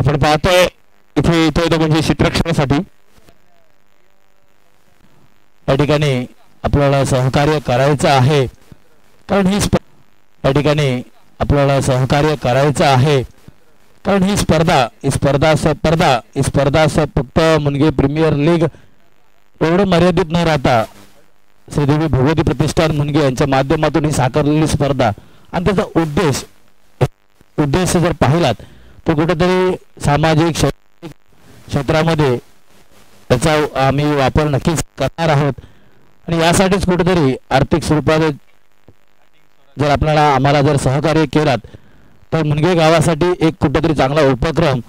आपण पाहतोय इथे तो म्हणजे क्षेत्ररक्षणासाठी या ठिकाणी आपल्याला सहकार्य करायचं आहे, कारण ही या ठिकाणी आपल्याला सहकार्य करायचं आहे, कारण ही स्पर्धा फक्त मुनगे प्रीमियर लीग एवढं मर्यादित न राहता श्रीदेवी भगवती प्रतिष्ठान मुनगे यांच्या माध्यमातून ही साकारलेली स्पर्धा आणि त्याचा उद्देश जर पाहिलात तर कुठेतरी सामाजिक क्षेत्रामध्ये त्याचा आम्ही वापर नक्कीच करणार आहोत आणि यासाठीच कुठेतरी आर्थिक स्वरूपात जर आम्हाला जर सहकार्य केलात तर मुनगे गावासाठी एक कुठेतरी चांगला उपक्रम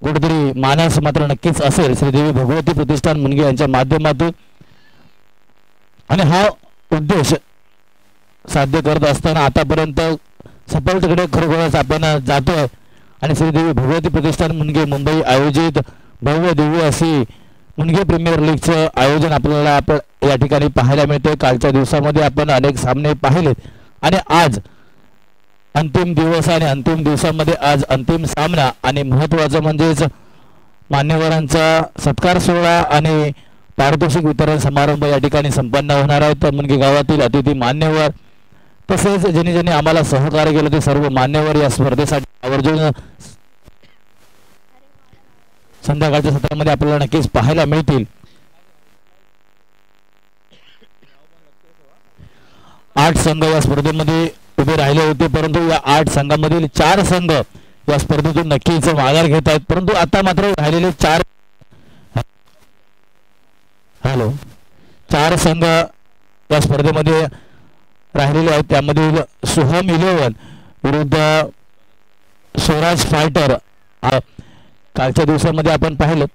कुठेतरी मानस मात्र नक्कीच असेल श्रीदेवी भगवती प्रतिष्ठान मुनगे यांच्या माध्यमातून आणि हा उद्देश साध्य करत असताना आतापर्यंत सफलतेकडे खरोखरच आपण जातोय आणि श्रीदेवी भगवती प्रतिष्ठान मुनगे मुंबई आयोजित भव्य दिव्य अशी मुनगे प्रीमियर लीगचं आयोजन आपल्याला या ठिकाणी पाहायला मिळते। कालच्या दिवसामध्ये आपण अनेक सामने पाहिलेत आणि आज अंतिम दिवस आणि अंतिम दिवसामध्ये आज अंतिम सामना आणि महत्त्वाचं म्हणजेच मान्यवरांचा सत्कार सोहळा आणि पारितोषिक वितरण समारंभ या ठिकाणी संपन्न होणार आहे। तर मुनगे गावातील अतिथी मान्यवर तसेच ज्यांनी आम्हाला सहकार्य केलं ते सर्व मान्यवर या स्पर्धेसाठी आवर्जून संध्याकाळच्या सत्रामध्ये आपल्याला नक्कीच पाहायला मिळतील। 8 संघ या स्पर्धेमध्ये उभे राहिले होते, परंतु या 8 संघांमधील 4 संघ या स्पर्धेतून नक्कीच माघार घेत आहेत, परंतु आता मात्र राहिलेले 4 संघ या स्पर्धेमध्ये राहिलेले आहेत। त्यामधील सुहम 11 विरुद्ध स्वराज फायटर। कालच्या दिवसामध्ये आपण पाहिलं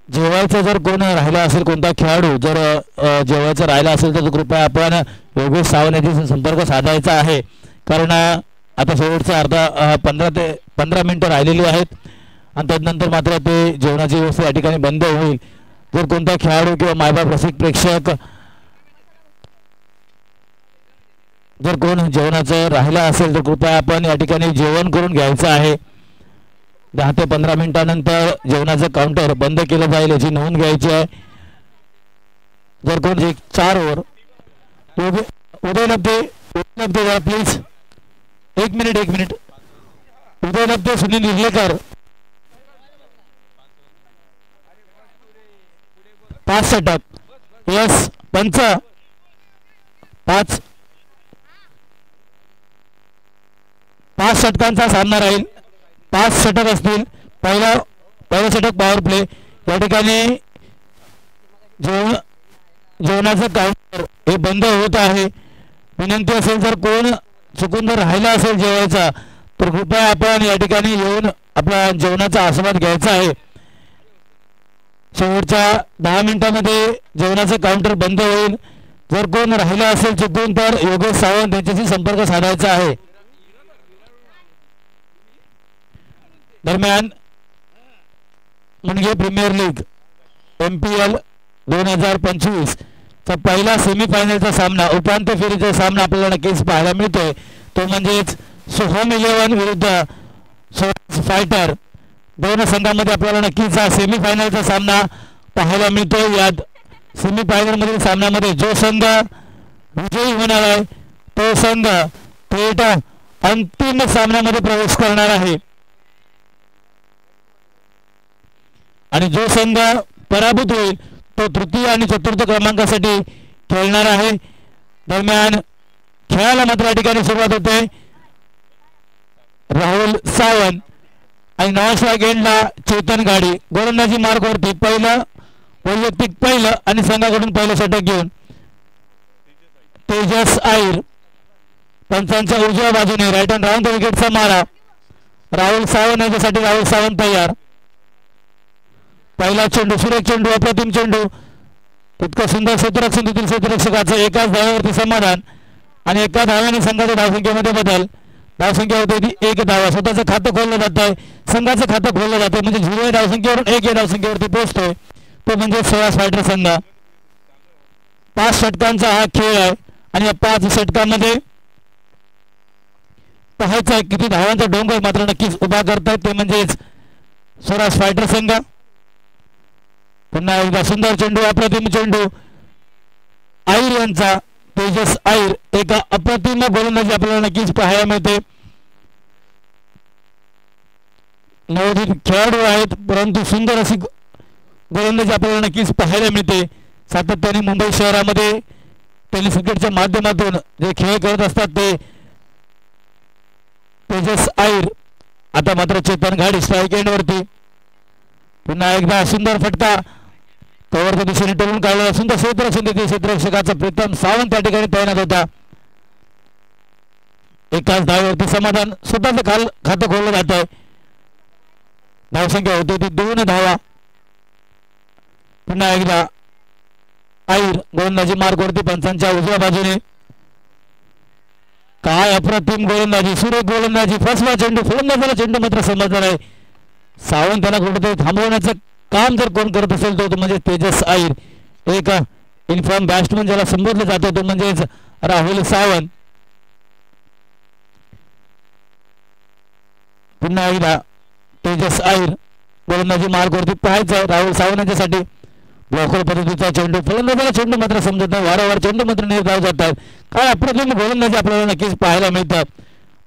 जेवायचं जर कोण राहिला असेल, कोणता खेळाडू जर जेवायचं राहिला असेल तर कृपया आपण योगेश सावंत यांच्याशी संपर्क साधायचा आहे, कारण आता शेवटचा अर्धा 15 मिनिटं राहिलेली आहेत आणि त्यानंतर मात्र ते जेवणाची व्यवस्था या ठिकाणी बंद होईल। जर कोणता खेळाडू किंवा मायबाप रसिक प्रेक्षक जर कोण जेवणाचं राहिला असेल तर कृपया आपण या ठिकाणी जेवण करून घ्यायचं आहे। 10 ते 15 मिनिटांनंतर जेवणाचं काउंटर बंद केलं जाईल याची नोंद घ्यायची आहे। जर कोण 4 ओव्हर उदय नब्दे प्लीज एक मिनिट उदय नब्दे सुनील निर्लेकर 5 षटक यस पंच 5 षटकांचा सामना राहील। 5 षटक असतील। पहिलं षटक पॉवर प्ले या ठिकाणी जेवणाचं काउंटर हे बंद होत आहे। विनंती असेल जर कोण चुकून जर राहिला असेल जेवायचा तर कृपया आपण या ठिकाणी येऊन आपला जेवणाचा आस्वाद घ्यायचा आहे। शेवटच्या 10 मिनिटांमध्ये जेवणाचं काउंटर बंद होईल। जर कोण राहिला असेल चुकून तर योगेश सावंत यांच्याशी संपर्क साधायचा आहे। दरम्यान मुनगे प्रीमियर लीग MPL 2025 चा पहिला सेमीफायनलचा सामना उपांत्य फेरीचा सामना आपल्याला नक्कीच पाहायला मिळतोय, तो म्हणजेच सुहम 11 विरुद्ध स्वराज फायटर। दोन संघांमध्ये आपल्याला नक्कीच हा सेमीफायनलचा सामना पाहायला मिळतोय। यात सेमीफायनल मधील सामन्यामध्ये जो संघ विजयी होणार आहे तो संघ थेट अंतिम सामन्यामध्ये प्रवेश करणार आहे आणि जो संघ पराभूत होईल तो तृतीय आणि चतुर्थ क्रमांकासाठी खेळणार आहे। दरम्यान खेळाला मात्र या ठिकाणी सुरुवात होते। राहुल सावंत आणि नॉनस्ट्राइक एंडला चेतन गाडी गोलंदाजी मार्कवरती वैयक्तिक पहिलं आणि संघाकडून पहिलं षटक घेऊन तेजस आयर पंचांच्या उजव्या बाजूने राईट हँड राऊंड द विकेटचा मारा राहुल सावंत यांच्यासाठी। राहुल सावंत तयार। पहिला चेंडू सुरेख चेंडू अप्रतिम चेंडू तितका सुंदर क्षेत्ररक्षकाचं एकाच धाव्यावरती समाधान आणि एका धाव्याने संघाच्या धावसंख्येमध्ये बदल। धावसंख्या होते ती 1 धावा। स्वतःचं खातं खोललं जात आहे, संघाचं खातं खोललं जातं म्हणजे 0 या धावसंख्येवरून 1 या धावसंख्येवरती पोहोचतोय तो म्हणजे स्वराज फायटर संघ। 5 षटकांचा हा खेळ आहे आणि या 5 षटकांमध्ये पाहायचं आहे किती धावांचा डोंगर मात्र नक्कीच उभा करतायत ते म्हणजेच स्वराज फायटर संघ. पुन्हा एकदा सुंदर चेंडू, अप्रतिम चेंडू आईर यांचा, तेजस आईर. एका अप्रतिम गोलंदाजी आपल्याला नक्कीच पाहायला मिळते. नवोदित खेळाडू आहेत परंतु सुंदर अशी गोलंदाजी आपल्याला नक्कीच पाहायला मिळते. सातत्याने मुंबई शहरामध्ये टेनिस क्रिकेटच्या माध्यमातून जे खेळ करत असतात ते तेजस आईर. आता मात्र चेतन घाडी स्ट्राईक एंडवरती. पुन्हा एकदा सुंदर फटका प्रवर्त दिशेने टोलून काढलेला सुंदर क्षेत्ररक्षण तिथे क्षेत्ररक्षकाचा प्रीतम सावंत त्या ठिकाणी तैनात होता. एकाच धावेवरती समाधान स्वतःच खातं खोललं जात आहे. धावसंख्या होती ती 2 धावा. पुन्हा एकदा आईर गोलंदाजी मार्गवरती पंचांच्या उजव्या बाजूने. काय अप्रतिम गोलंदाजी, सुरेख गोलंदाजी, फसवा चेंडू, फलंदाजाला चेंडू मात्र समजला नाही. सावंत त्यांना कुठेतरी थांबवण्याचं काम जर कोण करत असेल तो म्हणजे तेजस आईर. एक इन्फॉर्म बॅट्समन ज्याला संबोधलं जातं तो म्हणजेच राहुल सावंत. पुन्हा एकदा तेजस आईर गोलंदाजी मार्गवरती पाहायचं राहुल सावंत यांच्यासाठी. ब्लॉकर पद्धतीचा चेंडू, फलंदाजाला चेंडू मात्र समजत नाही. वारंवार चेंडू मात्र निर्धाव जातात. काय अप्रतिम गोलंदाजी आपल्याला नक्कीच पाहायला मिळतात.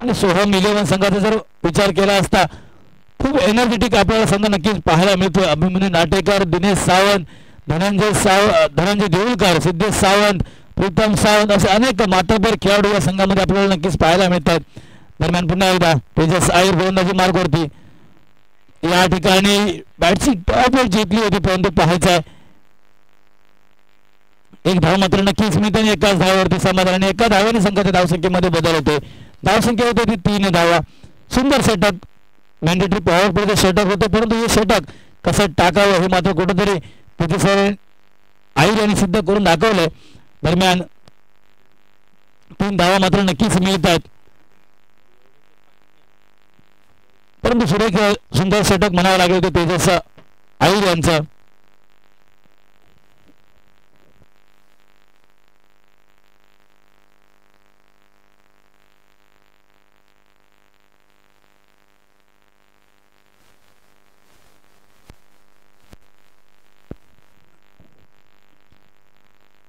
आणि सोहम 11 संघाचा जर विचार केला असता खूप एनर्जेटिक आपल्याला संघ नक्कीच पाहायला मिळतोय. अभिमन्यू नाटेकर, दिनेश सावंत, धनंजय देऊळकर, सिद्धेश सावंत, प्रीतम सावंत असे अनेक मातबर खेळाडू या संघामध्ये आपल्याला नक्कीच पाहायला मिळतात. दरम्यान पुन्हा एकदा तेजस आईर गोलंदाजी मार्गवरती. या ठिकाणी बॅटची टॉप जिंकली होती परंतु पाहायचं आहे एक धाव मात्र नक्कीच मिळते. एकाच धावावरती समाधान आणि एका धाव्याने संघाच्या धावसंख्येमध्ये बदल होते. धावसंख्या होते ती 3 धावा. सुंदर षटक, मॅन्डेटरी पॉवर प्लेचं षटक होतं परंतु हे षटक कसं टाकावं हे मात्र कुठेतरी तिथे सर आईर यांनी सिद्ध करून दाखवलंय. दरम्यान 3 धावा मात्र नक्कीच मिळतात परंतु सुरेख सुंदर षटक म्हणावं लागेल ते तेजस आईर यांचं.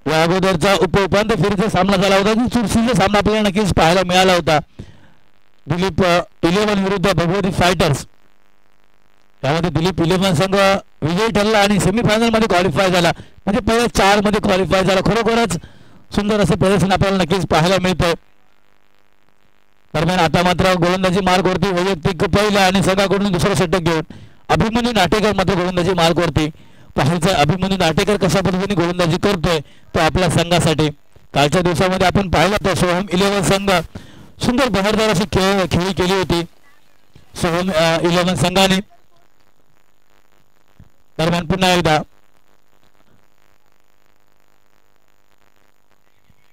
या अगोदरचा उपांत्य फेरीचा सामना झाला होता. चुरशीचा सामना आपल्याला नक्कीच पाहायला मिळाला होता. दिलीप 11 विरुद्ध भगवती फायटर्स. त्यामध्ये दिलीप 11 संघ विजयी ठरला आणि सेमीफायनल मध्ये क्वालिफाय झाला. म्हणजे पहिल्या 4 मध्ये क्वालिफाय झाला. खरोखरच सुंदर असे प्रदर्शन आपल्याला नक्कीच पाहायला मिळतंय. दरम्यान आता मात्र गोलंदाजी मार्गवरती वैयक्तिक पहिला आणि संघाकडून दुसरं षटक घेऊन अभिमन्यू नाटेकर मात्र गोलंदाजी मार्गवरती. पाहायचं अभिमन्यू नाटेकर कशा पद्धतीने गोलंदाजी करतोय तो आपल्या संघासाठी. कालच्या दिवसामध्ये आपण पाहिलं तर सोहम 11 संघ सुंदर बहरदार अशी खेळी केली होती सोहम 11 संघाने. दरम्यान पुन्हा एकदा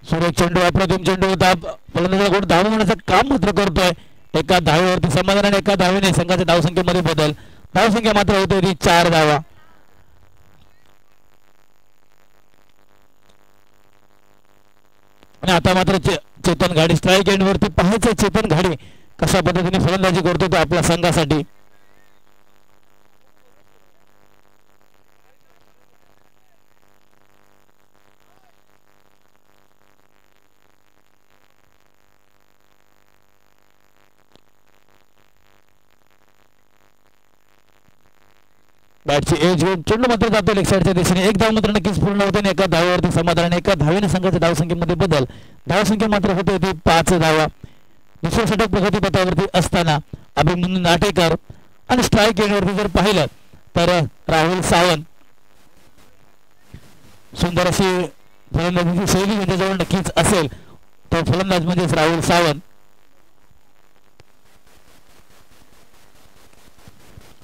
सुरेश चेंडू, अप्रतिम चेंडू होता. फलंदाजाकडून धाव होण्याचं काम मात्र करतोय. एका धावेवरती समाधान आणि एका धावेने संघाच्या धावसंख्येमध्ये बदल. धावसंख्या मात्र होते ती 4 धावा. आणि आता मात्र चेतन घाडी स्ट्राईक एंडवरती. पाहायचं चेतन घाडी कशा पद्धतीने फलंदाजी करतो तो आपल्या संघासाठी. बॅटची एज घेऊन चेंडू मात्र जातो लेग साईडच्या दिशेने. एक धाव मात्र नक्कीच पूर्ण होते आणि एका धावेवरती समाधान आणि एका धावेने संघाच्या धावसंख्येमध्ये बदल. धावसंख्या मात्र होते ती 5 धावा. दुसरं षटक प्रगतीपथावरती असताना अभिमन्यू नाटेकर आणि स्ट्राईक एंडवरती जर पाहिलं तर राहुल सावंत. सुंदर अशी फलंदाजीची शैली ज्याच्याजवळ नक्कीच असेल तो फलंदाज म्हणजेच राहुल सावंत.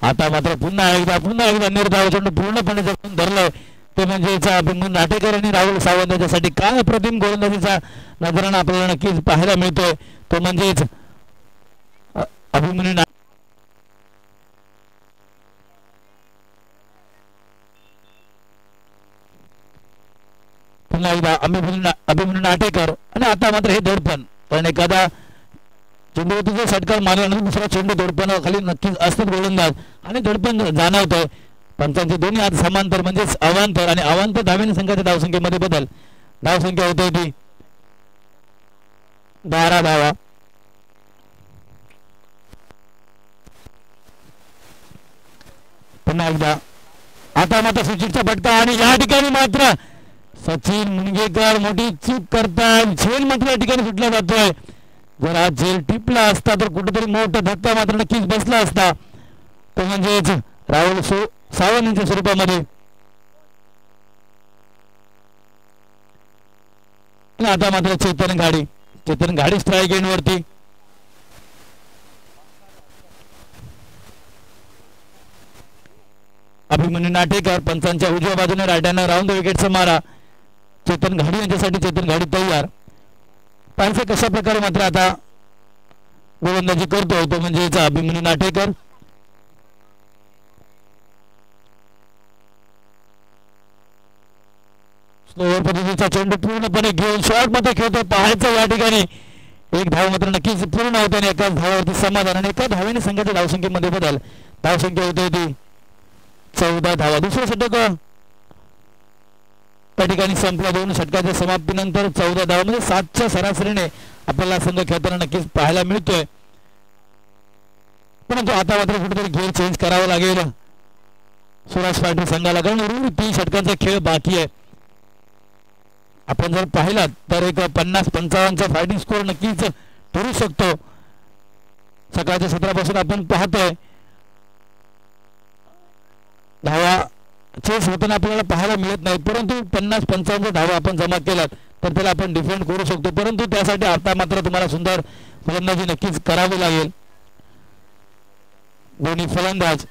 आता मात्र पुन्हा एकदा निर्धाव चेंडू पूर्णपणे जपून धरलाय ते म्हणजे अभिमन्यू नाटेकर आणि राहुल सावंत यांच्यासाठी. काय अप्रतिम गोलंदाजीचा नजराणा आपल्याला नक्कीच पाहायला मिळतोय तो म्हणजेच अभिमन्यू. पुन्हा एकदा अभिमन्यू नाटेकर आणि आता मात्र हे दडपण पण एखादा चेंडूवरती षटकार मारल्यानंतर दुसरा चेंडू धडपणाखाली नक्कीच असतात गोलंदाज आणि धडपण जाणवतंय. पंचांचे दोन्ही हात समांतर म्हणजेच अवांतर आणि अवांतर धावेने संघाच्या धावसंख्येमध्ये बदल. धावसंख्या होते ती 12 धावा. पुन्हा एकदा आता मात्र सुचितचा फटका आणि या ठिकाणी मात्र सचिन मुनगेकर मोठी चूक करतात. झेल मात्र या ठिकाणी सुटला जातोय. जर हा झेल टिपला असता तर कुठेतरी मोठा धक्का मात्र नक्कीच बसला असता. तो म्हणजेच राहुल सावंत यांच्या स्वरूपामध्ये. आता मात्र चेतन गाडी स्ट्राईक एंड वरती. अभिमन्यू नाटेकर पंचांच्या उजव्या बाजूने रायट्यानं राऊंड विकेटचा मारा. चेतन घाडी यांच्यासाठी चेतन घाडी तयार. पाहिजे कशा प्रकारे मात्र आता गोलंदाजी करतोय तो म्हणजे अभिमन्यू नाटेकर. स्लोवर पद्धतीचा चेंडू पूर्णपणे घेऊन शॉट मात्र खेळतो. पाहायचं या ठिकाणी एक धाव मात्र नक्कीच पूर्ण होते आणि एकाच धावावरती समाधान आणि एका धावेने संघाच्या धावसंख्येमध्ये बदल. धावसंख्या होते ती 14 धावा. दुसरं षटक त्या ठिकाणी संपला. 2 षटकाच्या समाप्तीनंतर 14 धावा म्हणजे 7च्या सरासरीने आपल्याला संघ खेळताना नक्कीच पाहायला मिळतोय. परंतु आता मात्र कुठेतरी घेर चेंज करावा लागेल स्वराज पाटील संघाला, कारण 3 षटकांचा खेळ बाकी आहे. आपण जर पाहिला तर एक 50-55चा फायटिंग स्कोर नक्कीच ठरू शकतो. सकाळच्या सत्रापासून आपण पाहतोय धावा चेस होताना आपल्याला पाहायला मिळत नाही, परंतु 50-55 धावा आपण जमा केल्यात तर त्याला आपण डिफेंड करू शकतो. परंतु त्यासाठी आता मात्र तुम्हाला सुंदर फलंदाजी नक्कीच करावी लागेल. दोन्ही फलंदाज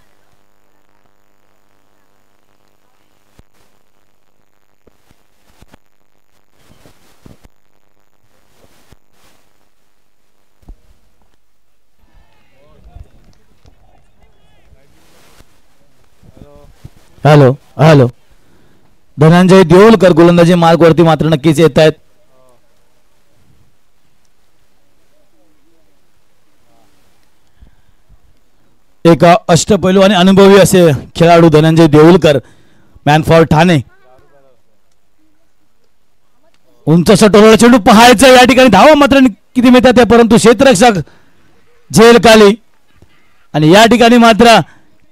हॅलो हॅलो धनंजय देऊळकर गोलंदाजी मार्ग वरती मात्र नक्कीच येत आहेत. एक अष्टपैलू आणि अनुभवी असे खेळाडू धनंजय देऊळकर, मॅन फॉर ठाणे. उंच सटोला चेंडू पाहायचं या ठिकाणी धावा मात्र किती मिळतात परंतु क्षेत्ररक्षक झेल खाली आणि या ठिकाणी मात्र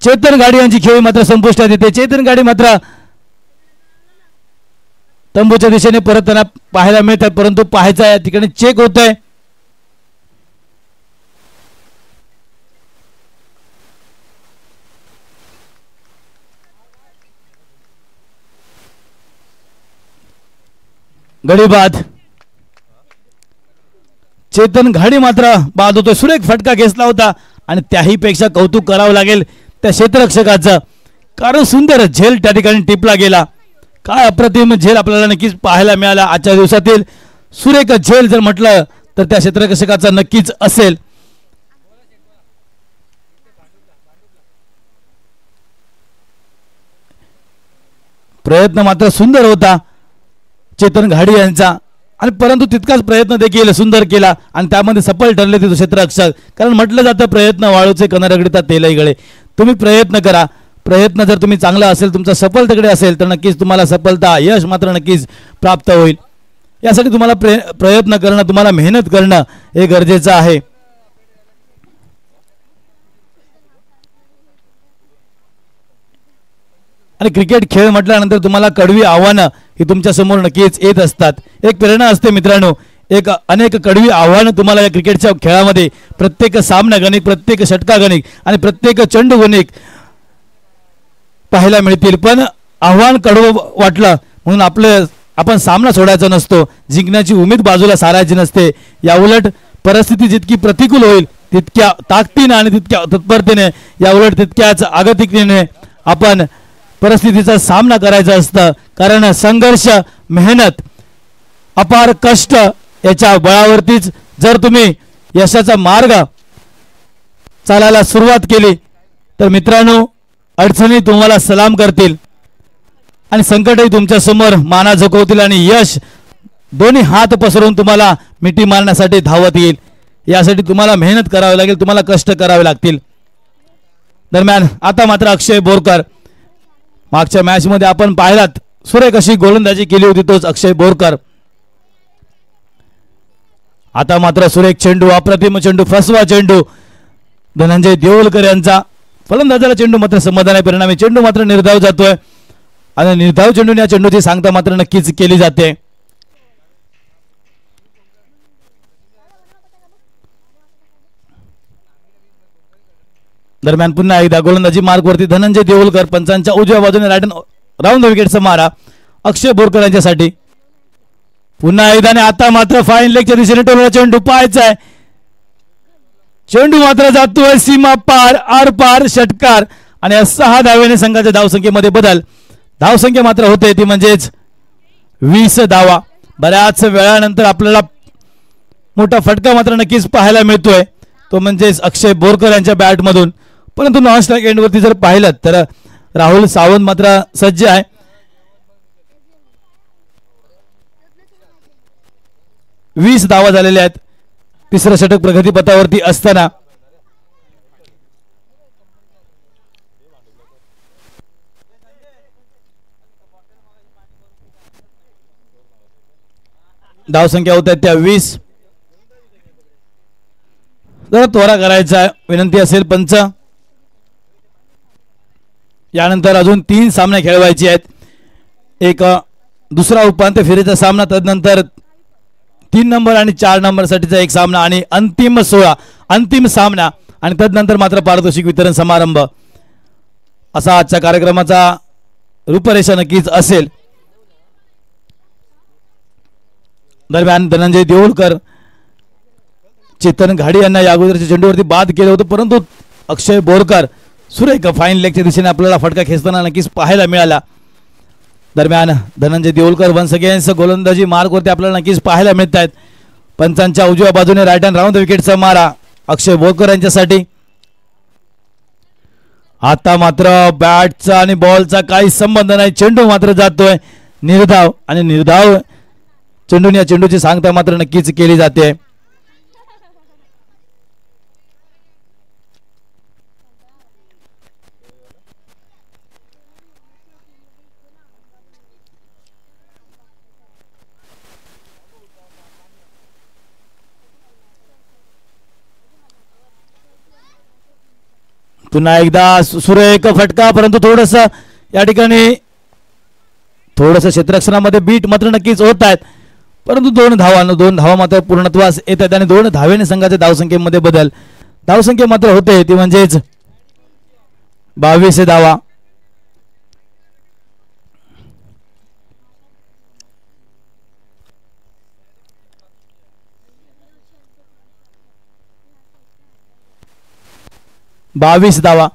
चेतन गाडी यांची खेळी मात्र संपुष्टात येते. चेतन गाडी मात्र तंबूच्या दिशेने परत त्यांना पाहायला मिळतात, परंतु पाहायचा या ठिकाणी चेक होत आहे. गडी बाद. चेतन घाडी मात्र बाद होतोय. सुरेख फटका घेतला होता आणि त्याही पेक्षा कौतुक करावं लागेल त्या क्षेत्ररक्षकाचं, कारण सुंदर झेल त्या ठिकाणी टिपला गेला. काय अप्रतिम झेल आपल्याला नक्कीच पाहायला मिळाला. आजच्या दिवसातील सुरेख झेल जर म्हटलं तर त्या क्षेत्ररक्षकाचा नक्कीच असेल. प्रयत्न मात्र सुंदर होता चेतन घाडी यांचा आणि परंतु तितकाच प्रयत्न देखील सुंदर केला आणि त्यामध्ये सफल ठरले ते क्षेत्ररक्षक. कारण म्हटलं जातं प्रयत्न वाळूचे कण रगडीतात तेलही गळे. तुम्ही प्रयत्न करा, प्रयत्न जर तुम्ही चांगला असेल तुमचा सफलतेकडे असेल तर नक्कीच तुम्हाला सफलता यश मात्र नक्कीच प्राप्त होईल. यासाठी तुम्हाला प्रयत्न करणं, तुम्हाला मेहनत करणं हे गरजेचं आहे. आणि क्रिकेट खेळ म्हटल्यानंतर तुम्हाला कडवी आव्हानं ही तुमच्या समोर नक्कीच येत असतात. एक प्रेरणा असते मित्रांनो, एक अनेक कडवी आव्हानं तुम्हाला या क्रिकेटच्या खेळामध्ये प्रत्येक सामना गणिक, प्रत्येक षटका गणिक आणि प्रत्येक चेंडू गणिक पाहायला मिळतील. पण आव्हान कडवं वाटलं म्हणून आपण सामना सोडायचा नसतो, जिंकण्याची उमेद बाजूला सारायची नसते. या उलट परिस्थिती जितकी प्रतिकूल होईल तितक्या ताकदीने आणि तितक्या तत्परतेने, या उलट तितक्याच आगतिकतेने आपण परिस्थितीचा सामना करायचा असतं. कारण संघर्ष, मेहनत, अपार कष्ट याच्या बळावरतीच जर तुम्ही यशाचा मार्ग चालायला सुरुवात केली तर मित्रांनो अडचणी तुम्हाला सलाम करतील आणि संकटही तुमच्या समोर माना झुकवतील आणि यश दोन्ही हात पसरून तुम्हाला मिठी मारण्यासाठी धावत येईल. यासाठी तुम्हाला मेहनत करावी लागेल, तुम्हाला कष्ट करावे लागतील. दरम्यान आता मात्र अक्षय बोरकर, मागच्या मॅच मध्ये आपण पाहिलात सुरेख अशी गोलंदाजी केली होती, तोच अक्षय बोरकर. आता मात्र सुरेख चेंडू, अप्रतिम चेंडू, फसवा चेंडू धनंजय देवलकर यांचा. फलंदाजाला चेंडू मात्र समाधान आहे, परिणामी चेंडू मात्र निर्धाव जातोय आणि निर्धाव चेंडून या चेंडूची सांगता मात्र नक्कीच केली जाते. दरम्यान पुन्हा एकदा गोलंदाजी मार्गवरती धनंजय देवलकर, पंचांच्या उजव्या बाजूने राऊंड द विकेटचा मारा अक्षय बोरकर यांच्यासाठी. पुन्हा एकदा आता मात्र फाईन लेगच्या दिशेने टोलला चेंडू पाहायचा आहे. चेंडू मात्र जातोय सीमा पार, आर पार, षटकार आणि 6 धावेने संघाच्या धावसंख्येमध्ये बदल. धावसंख्या मात्र होते ती म्हणजेच 20 धावा. बऱ्याच वेळानंतर आपल्याला मोठा फटका मात्र नक्कीच पाहायला मिळतोय, तो म्हणजेच अक्षय बोरकर यांच्या बॅट मधून. परंतु नॉन स्ट्राईक एंडवरती जर पाहिलं तर राहुल सावंत मात्र सज्ज आहे. वीस धावा झालेल्या आहेत तिसरं षटक प्रगतीपथावरती असताना. धावसंख्या होत आहेत त्या 20. जरा त्वरा करायचा विनंती असेल पंच. यानंतर अजून 3 सामने खेळवायचे आहेत. एक दुसरा उपांत्य फेरीचा सामना, तदनंतर 3 नंबर आणि 4 नंबर साठीचा एक सामना आणि अंतिम 16 अंतिम सामना आणि तदनंतर मात्र पारितोषिक वितरण समारंभ. असा आजच्या कार्यक्रमाचा रूपरेषा नक्कीच असेल. दरम्यान धनंजय देऊळकर, चेतन घाडी यांना या अगोदरच्या चेंडूवरती बाद केलं होतं, परंतु अक्षय बोरकर सुरेख फाईन लेगच्या दिशेने आपल्याला फटका खेचताना नक्कीच पाहायला मिळाला. दरम्यान धनंजय देऊळकर वन्स अगेन्स गोलंदाजी मार्गवरती आपल्याला नक्कीच पाहायला मिळत आहेत. पंचांच्या उजव्या बाजूने राईट हँड राऊंड विकेटचा मारा अक्षय बोरकर यांच्यासाठी. आता मात्र बॅटचा आणि बॉलचा काही संबंध नाही, चेंडू मात्र जातोय निर्धाव आणि निर्धाव चेंडून या चेंडूची सांगता मात्र नक्कीच केली जाते. पुन्हा एकदा सुरेख फटका, परंतु थोडस या ठिकाणी थोडस क्षेत्ररक्षणामध्ये बीट मात्र नक्कीच होत आहेत, परंतु 2 धावा मात्र पूर्णत्वास येत आहेत आणि 2 धावेने संघाच्या धावसंख्येमध्ये बदल. धावसंख्या मात्र होते ती म्हणजेच 22 धावा. धावा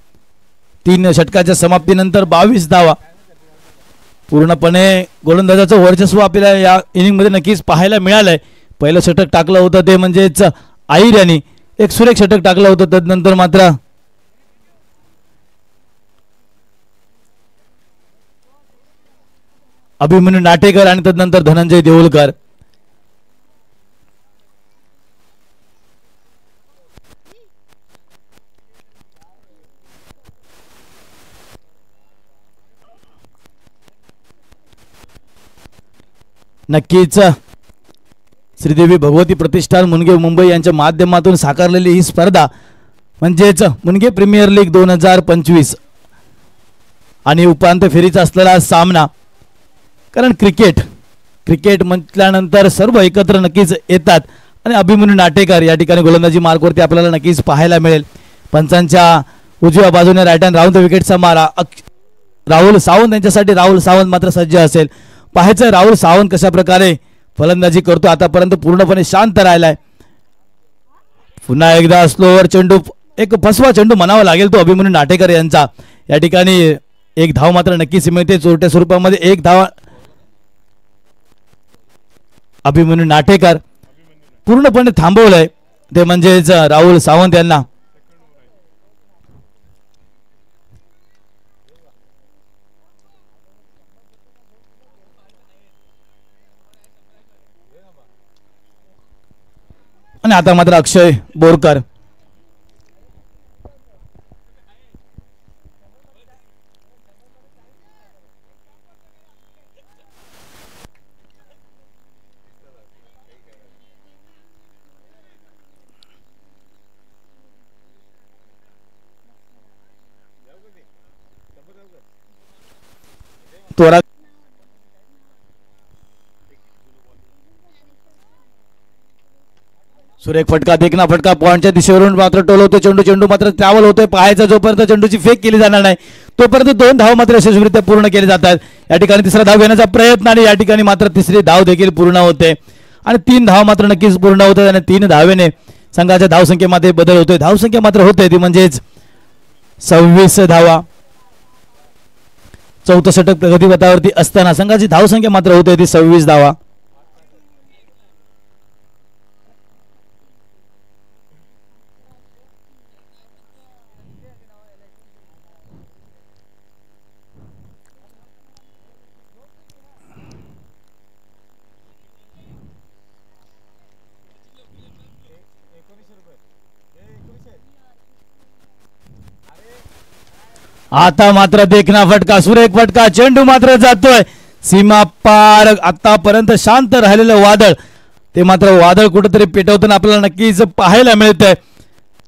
3 षटकाच्या समाप्तीनंतर 22 धावा. पूर्णपणे गोलंदाजाचं वर्चस्व आपल्याला या इनिंग मध्ये नक्कीच पाहायला मिळालंय. पहिलं षटक टाकलं होतं ते म्हणजेच आईर यांनी एक सुरेख षटक टाकलं होतं, तदनंतर मात्र अभिमन्यू नाटेकर आणि तदनंतर धनंजय देऊळकर. नक्कीच श्रीदेवी भगवती प्रतिष्ठान मुनगे मुंबई यांच्या माध्यमातून साकारलेली ही स्पर्धा म्हणजेच मुनगे प्रीमियर लीग 2025 आणि उपांत्य फेरीचा असलेला सामना. कारण क्रिकेट म्हटल्यानंतर सर्व एकत्र नक्कीच येतात आणि अभिमन्यू नाटेकर या ठिकाणी गोलंदाजी मार्गवरती आपल्याला नक्कीच पाहायला मिळेल. पंचांच्या उजव्या बाजूने राईट हँड राऊंड द विकेटचा मारा राहुल सावंत यांच्यासाठी. राहुल सावंत मात्र सज्ज असेल. पाहायचं राहुल सावंत कशा प्रकारे फलंदाजी करतो. आतापर्यंत पूर्णपणे शांत राहिलाय. पुन्हा एकदा स्लोवर चेंडू, एक फसवा चेंडू म्हणावा लागेल तो अभिमन्यू नाटेकर यांचा. या ठिकाणी एक धाव मात्र नक्कीच मिळते चोरट्या स्वरूपामध्ये. एक धाव अभिमन्यू नाटेकर पूर्णपणे थांबवलंय ते म्हणजेच राहुल सावंत यांना. आता मात्र अक्षय बोरकर तोरा सुरेख फटका देखना फटका पॉइंटच्या दिशेवरून मात्र टोलवतो चेंडू चेंडू मात्र ट्रॅव्हल होतोय पाहायचा जोपर्यंत चेंडूची फेक केली जाणार नाही तोपर्यंत 2 धाव मात्र यशस्वीरित्या पूर्ण केले जातात. या ठिकाणी तिसरा धाव घेण्याचा प्रयत्न आणि या ठिकाणी मात्र तिसरी धाव देखील पूर्ण होते आणि 3 धाव मात्र नक्कीच पूर्ण होतात आणि 3 धावेने संघाच्या धावसंख्येमध्ये बदल होतोय. धावसंख्या मात्र होते ती म्हणजेच 26 धावा. चौथं षटक प्रगतीपथावरती असताना संघाची धावसंख्या मात्र होते ती 26 धावा. आता मात्र देखना फटका सुरेख फटका चेंडू मात्र जातोय सीमा पार. आतापर्यंत शांत राहिलेलं वादळ ते मात्र वादळ कुठेतरी पेटवताना आपल्याला नक्कीच पाहायला मिळतंय.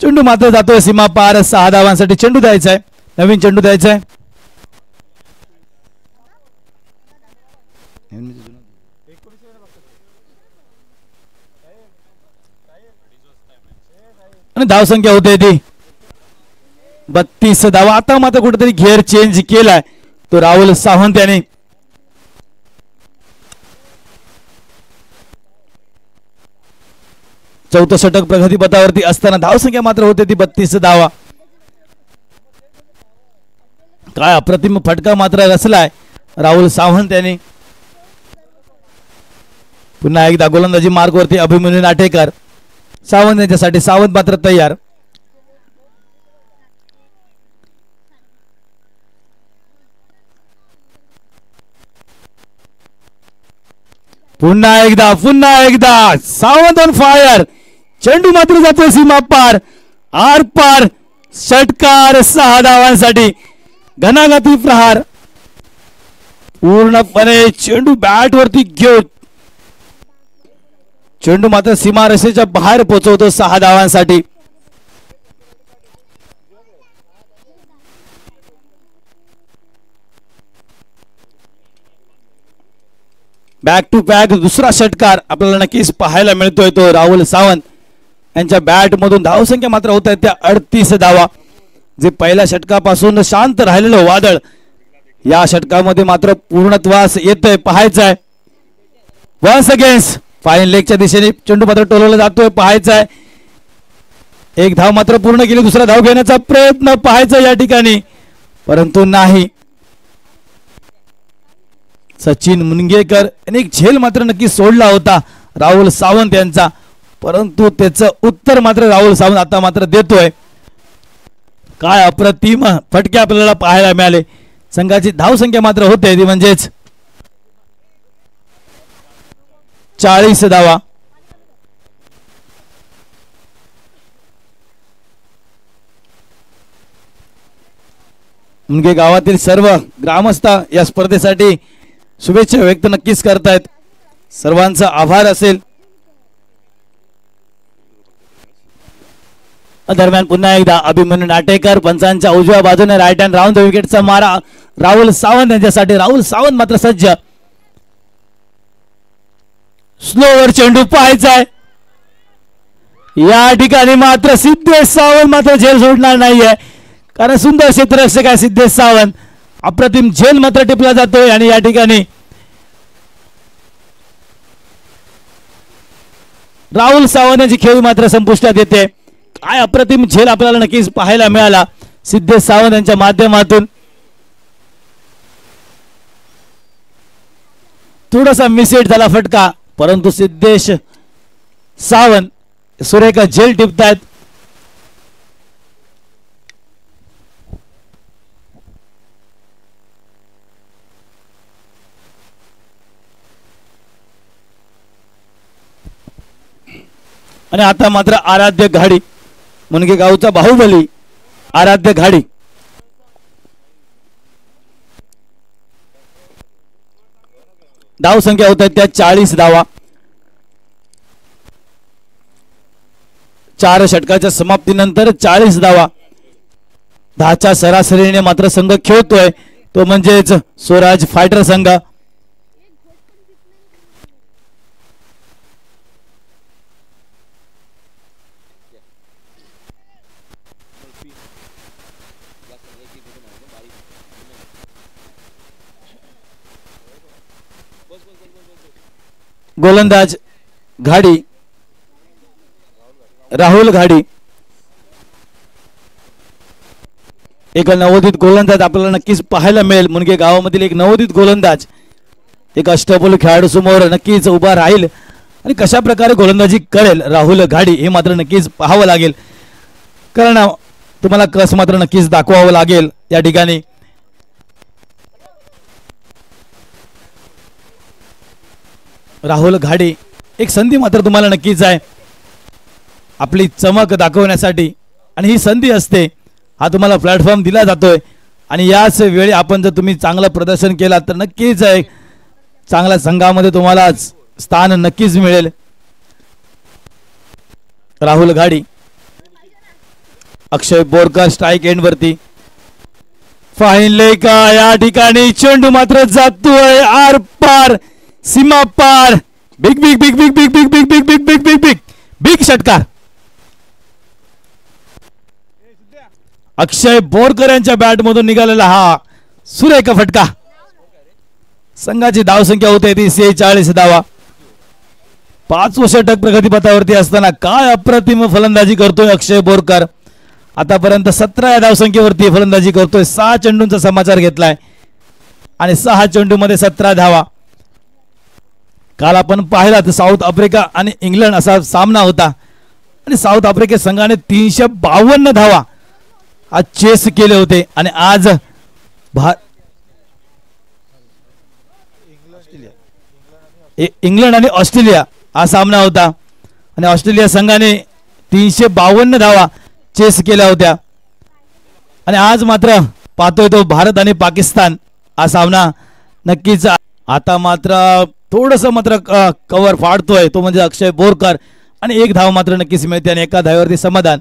चेंडू मात्र जातोय सीमा पार. 6 धावांसाठी चेंडू द्यायचा आहे नवीन चेंडू द्यायचा आहे. आणि धावसंख्या होते ती 32 धावा. आता मात्र कुठेतरी घेर चेंज केलाय तो राहुल सावंत याने. चौथं षटक प्रगतीपथावरती असताना धावसंख्या मात्र होते ती 32 धावा. काय अप्रतिम फटका मात्र रचलाय राहुल सावंत यांनी. पुन्हा एकदा गोलंदाजी मार्गवरती अभिमन्यू नाटेकर. सावंत यांच्यासाठी सावंत मात्र तयार. पुन्हा एकदा सावंत ऑन फायर. चेंडू मात्र जातो सीमा पार आर पार. षटकार 6 धावांसाठी घणाघाती प्रहार. पूर्णपणे चेंडू बॅट वरती घेऊन चेंडू मात्र सीमारेषेच्या बाहेर पोहोचवतो 6 धावांसाठी. बॅक टू बॅक दुसरा षटकार आपल्याला नक्कीच पाहायला मिळतोय तो राहुल सावंत यांच्या बॅट मधून. धावसंख्या मात्र होत आहे त्या 38 धावा. जे पहिल्या षटकापासून शांत राहिलेलं वादळ या षटकामध्ये मात्र पूर्णत्वास येतंय पाहायचं आहे. वन्स अगेन्स्ट फाईन लेगच्या दिशेने चेंडू मात्र टोलवला जातोय पाहायचा आहे. एक धाव मात्र पूर्ण केली. दुसरा धाव घेण्याचा प्रयत्न पाहायचा या ठिकाणी परंतु नाही. सचिन मुनगेकर यांनी एक झेल मात्र नक्की सोडला होता राहुल सावंत यांचा परंतु त्याचं उत्तर मात्र राहुल सावंत आता मात्र देतोय. काय अप्रतिम फटके आपल्याला पाहायला मिळाले. संघाची धावसंख्या मात्र होते ती म्हणजेच 40 धावा. मुनगे गावातील सर्व ग्रामस्थ या स्पर्धेसाठी शुभेच्छा व्यक्त नक्कीच करतायत. सर्वांचा आभार असेल. दरम्यान पुन्हा एकदा अभिमन्यू नाटेकर पंचांच्या उजव्या बाजूने राईट हँड राऊंड द विकेटचा मारा राहुल सावंत यांच्यासाठी. राहुल सावंत मात्र सज्ज. स्लोवर चेंडू पाहायचा आहे या ठिकाणी मात्र सिद्धेश सावंत मात्र झेल सोडणार नाहीये कारण सुंदर क्षेत्ररक्षक आहे सिद्धेश सावंत. अप्रतिम झेल मात्र टिपला जातोय आणि या ठिकाणी राहुल सावंत यांची खेळी मात्र संपुष्टात येते. काय अप्रतिम झेल आपल्याला नक्कीच पाहायला मिळाला सिद्धेश सावंत यांच्या माध्यमातून. थोडासा मिसहिट झाला फटका परंतु सिद्धेश सावंत सुरेख झेल टिपतायत. आणि आता मात्र आराध्य घाडी मुनगे गावचा बाहुबली आराध्य घाडी धाव संख्या होत आहेत त्या 40 धावा 4 षटकाच्या समाप्तीनंतर 40 धावा 10च्या सरासरीने मात्र संघ खेळतोय तो म्हणजेच स्वराज फायटर संघ गोलंदाज घाडी राहुल घाडी एक नवोदित गोलंदाज आपल्याला नक्कीच पाहायला मिळेल मुनगे गावामधील एक नवोदित गोलंदाज एक अष्टपैलू खेळाडू समोर नक्कीच उभा राहील आणि कशा प्रकारे गोलंदाजी करेल राहुल घाडी हे मात्र नक्कीच पाहावं लागेल कारण तुम्हाला कस मात्र नक्कीच दाखवावं लागेल या ठिकाणी राहुल घाडी एक संधी मात्र तुम्हाला नक्कीच आहे आपली चमक दाखवण्यासाठी आणि ही संधी असते हा तुम्हाला प्लॅटफॉर्म दिला जातोय आणि याच वेळी आपण जर तुम्ही चांगलं प्रदर्शन केलं तर नक्कीच आहे चांगल्या संघामध्ये तुम्हाला स्थान नक्कीच मिळेल राहुल घाडी अक्षय बोरकर स्ट्राइक एंड वरती फाईन लेका या ठिकाणी चेंडू मात्र जातोय आर पार सीमा पार big big big big big big big big big big big big big षटकार अक्षय बोरकर यांच्या बॅट मधून निघालेला हा सुरेख फटका संघाची धाव संख्या होते ती 46 धावा 5 षटक प्रगतीपथावरती असताना काय अप्रतिम फलंदाजी करतोय अक्षय बोरकर आतापर्यंत 17 या धाव संख्येवरती फलंदाजी करतोय 6 चेंडूंचा समाचार घेतलाय आणि 6 चेंडू मध्ये 17 धावा काल आपण पाहिला तर साऊथ आफ्रिका आणि इंग्लंड असा सामना होता आणि साऊथ आफ्रिका संघाने 352 धावा आज चेस केले होते आणि आज इंग्लंड आणि ऑस्ट्रेलिया हा सामना होता आणि ऑस्ट्रेलिया संघाने 352 धावा चेस केल्या होत्या आणि आज मात्र पाहतोय तो भारत आणि पाकिस्तान हा सामना नक्कीच आता मात्र थोडस मात्र कव्हर फाडतोय तो म्हणजे अक्षय बोरकर आणि एक धाव मात्र नक्कीच मिळते आणि एका धावेवरती समाधान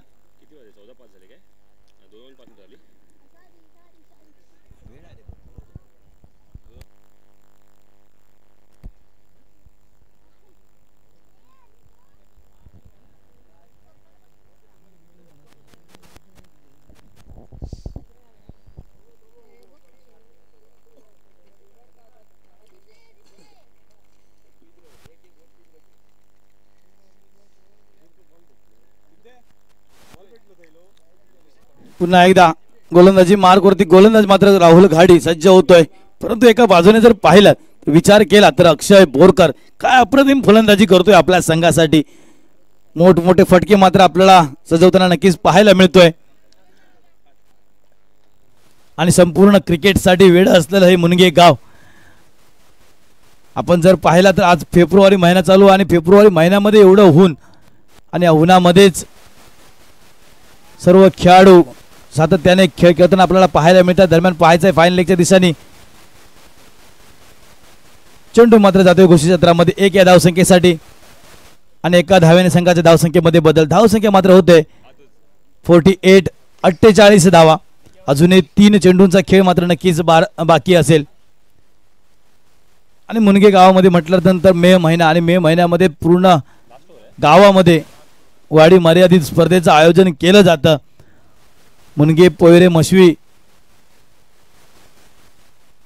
पुन्हा एकदा गोलंदाजी मार्गवरती गोलंदाज मात्र राहुल घाडी सज्ज होतोय परंतु एका बाजूने जर पाहिलं विचार केला तर अक्षय बोरकर काय अप्रतिम फलंदाजी करतोय आपल्या संघासाठी मोठमोठे फटके मात्र आपल्याला सजवताना नक्कीच पाहायला मिळतोय आणि संपूर्ण क्रिकेटसाठी वेळ असलेलं हे मुनगे गाव आपण जर पाहिला तर आज फेब्रुवारी महिना चालू आणि फेब्रुवारी महिन्यामध्ये एवढं ऊन आणि या उन्हामध्येच सर्व खेळाडू सातत्याने खेळ खेळताना आपल्याला पाहायला मिळतात दरम्यान पाहायचंय फायनल लेगच्या दिशेने चेंडू मात्र जातोय घोषित क्षेत्रामध्ये 1 या धावसंख्येसाठी आणि एका धाव्याने संघाच्या धावसंख्येमध्ये बदल धावसंख्या मात्र होते 48 धावा अजूनही 3 चेंडूंचा खेळ मात्र नक्कीच बाकी असेल आणि मुनगे गावामध्ये म्हटल्यानंतर मे महिना आणि मे महिन्यामध्ये पूर्ण गावामध्ये वाडी मर्यादित स्पर्धेचं आयोजन केलं जातं मुनगे पोयरे मशवी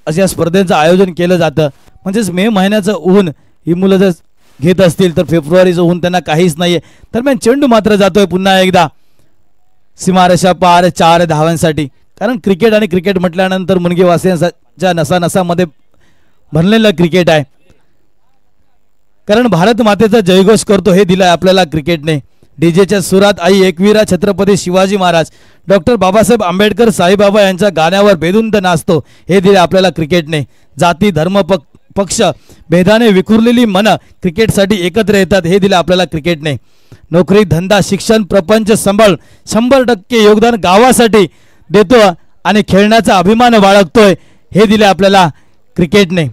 अशा स्पर्धेचं आयोजन केलं जातं म्हणजेच मे महिन्याचं ऊन ही मुलं जर घेत असतील तर फेब्रुवारीचं ऊन त्यांना काहीच नाहीये दरम्यान चेंडू मात्र जातोय पुन्हा एकदा सीमारेषा पार 4 धावांसाठी कारण क्रिकेट आणि क्रिकेट म्हटल्यानंतर मुनगे वासियांच्या नसानसामध्ये भरलेलं क्रिकेट आहे कारण भारत मातेचा जयघोष करतो हे दिलंय आपल्याला क्रिकेटने डीजेच्या सुरात आई एकवीरा छत्रपती शिवाजी महाराज डॉक्टर बाबासाहेब आंबेडकर साईबाबा यांच्या गाण्यावर बेधुंद नाचतो हे दिले आपल्याला क्रिकेटने जाती धर्म पक्ष भेदाने विखुरलेली मन क्रिकेटसाठी एकत्र येतात हे दिले आपल्याला क्रिकेटने. नोकरी धंदा शिक्षण प्रपंच सांभाळ 100% योगदान गावासाठी देतो आणि खेळण्याचा अभिमान बाळगतोय हे दिले आपल्याला क्रिकेटने.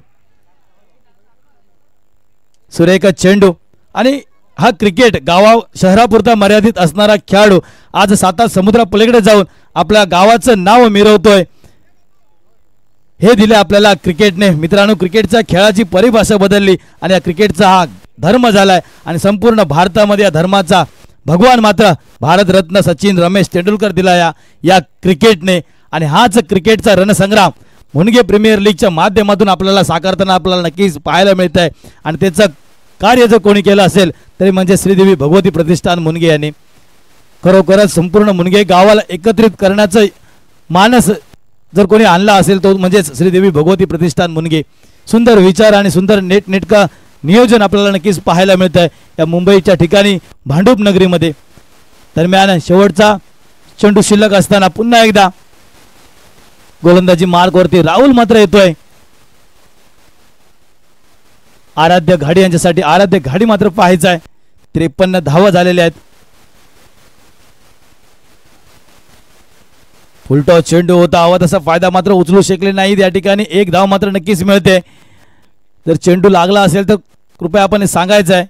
सुरेख चेंडू आणि हा क्रिकेट गावा शहरापुरता मर्यादित असणारा खेळाडू आज 7 समुद्रापलीकडे जाऊन आपल्या गावाचं नाव मिरवतोय हे दिले आपल्याला क्रिकेटने. मित्रांनो, क्रिकेटच्या खेळाची परिभाषा बदलली आणि या क्रिकेटचा हा धर्म झालाय आणि संपूर्ण भारतामध्ये या धर्माचा भगवान मात्र भारतरत्न सचिन रमेश तेंडुलकर दिला या क्रिकेटने. आणि हाच क्रिकेटचा रणसंग्राम मुनगे प्रीमियर लीगच्या माध्यमातून आपल्याला साकारताना आपल्याला नक्कीच पाहायला मिळत आहे. आणि त्याचं कार्य जर कोणी केलं असेल तरी म्हणजे श्रीदेवी भगवती प्रतिष्ठान मुनगे यांनी. खरोखरच संपूर्ण मुनगे गावाला एकत्रित करण्याचं मानस जर कोणी आणला असेल तो म्हणजे श्रीदेवी भगवती प्रतिष्ठान मुनगे. सुंदर विचार आणि सुंदर नेटनेटका नियोजन आपल्याला नक्कीच पाहायला मिळत आहे या मुंबईच्या ठिकाणी भांडूप नगरीमध्ये. दरम्यान शेवटचा चेंडू शिल्लक असताना पुन्हा एकदा गोलंदाजी मार्कवरती राहुल मात्र येतोय. आराध्य घाडी यांच्यासाठी आराध्य घाडी मात्र पाहायचा आहे. 53 धावा झालेल्या आहेत. फुलटॉ चेंडू होता हवा तसा फायदा मात्र उचलू शकले नाही. या ठिकाणी 1 धाव मात्र नक्कीच मिळते. जर चेंडू लागला असेल तर कृपया आपण सांगायचं आहे.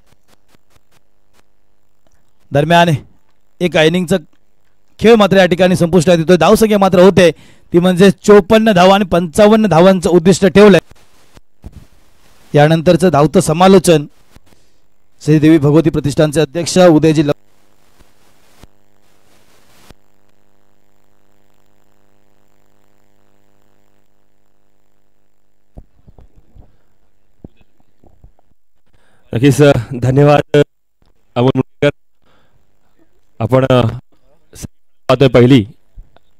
दरम्यान एका इनिंगचा खेळ मात्र या ठिकाणी संपुष्टात येतोय. धावसंख्या मात्र होते ती म्हणजे 54 धावा आणि 55 धावांचं उद्दिष्ट ठेवलंय. यानंतरचं धावतं समालोचन श्रीदेवी भगवती प्रतिष्ठानचे अध्यक्ष उदयजी नक्कीच धन्यवाद अमोल मुंडेकर. आपण पाहतोय पहिली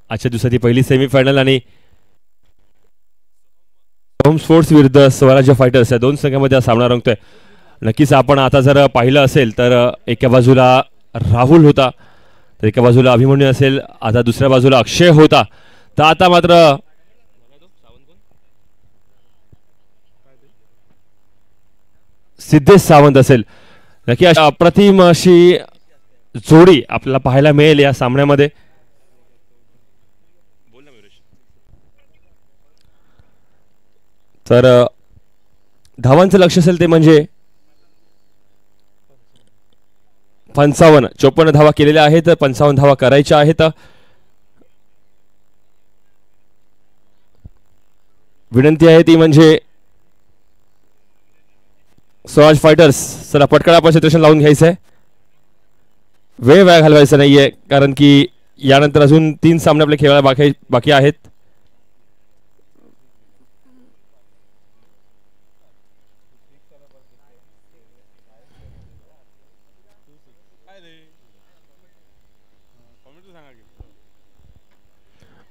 आजच्या दिवसाची पहिली सेमीफायनल आणि होम स्पोर्ट्स विरुद्ध स्वराज्य फायटर्स या 2 संघांमध्ये हा सामना रंगतोय. नक्कीच आपण आता जर पाहिलं असेल तर एका बाजूला राहुल होता तर एका बाजूला अभिमन्यू असेल, आता दुसऱ्या बाजूला अक्षय होता. तर आता मात्र सिद्धेश सावंत असेल. नक्की अप्रतिम अशी जोडी आपल्याला पाहायला मिळेल या सामन्यामध्ये. तर धावांचं लक्ष असेल ते म्हणजे 54 धावा केलेल्या आहेत. 55 धावा करायच्या आहेत. विनंती आहे ती म्हणजे स्वराज फायटर्स चला पटकन आपण क्षेत्ररक्षण लावून घ्यायचं आहे. वेळ घालवायचा नाहीये कारण की यानंतर अजून 3 सामने आपले खेळायला बाकी आहेत.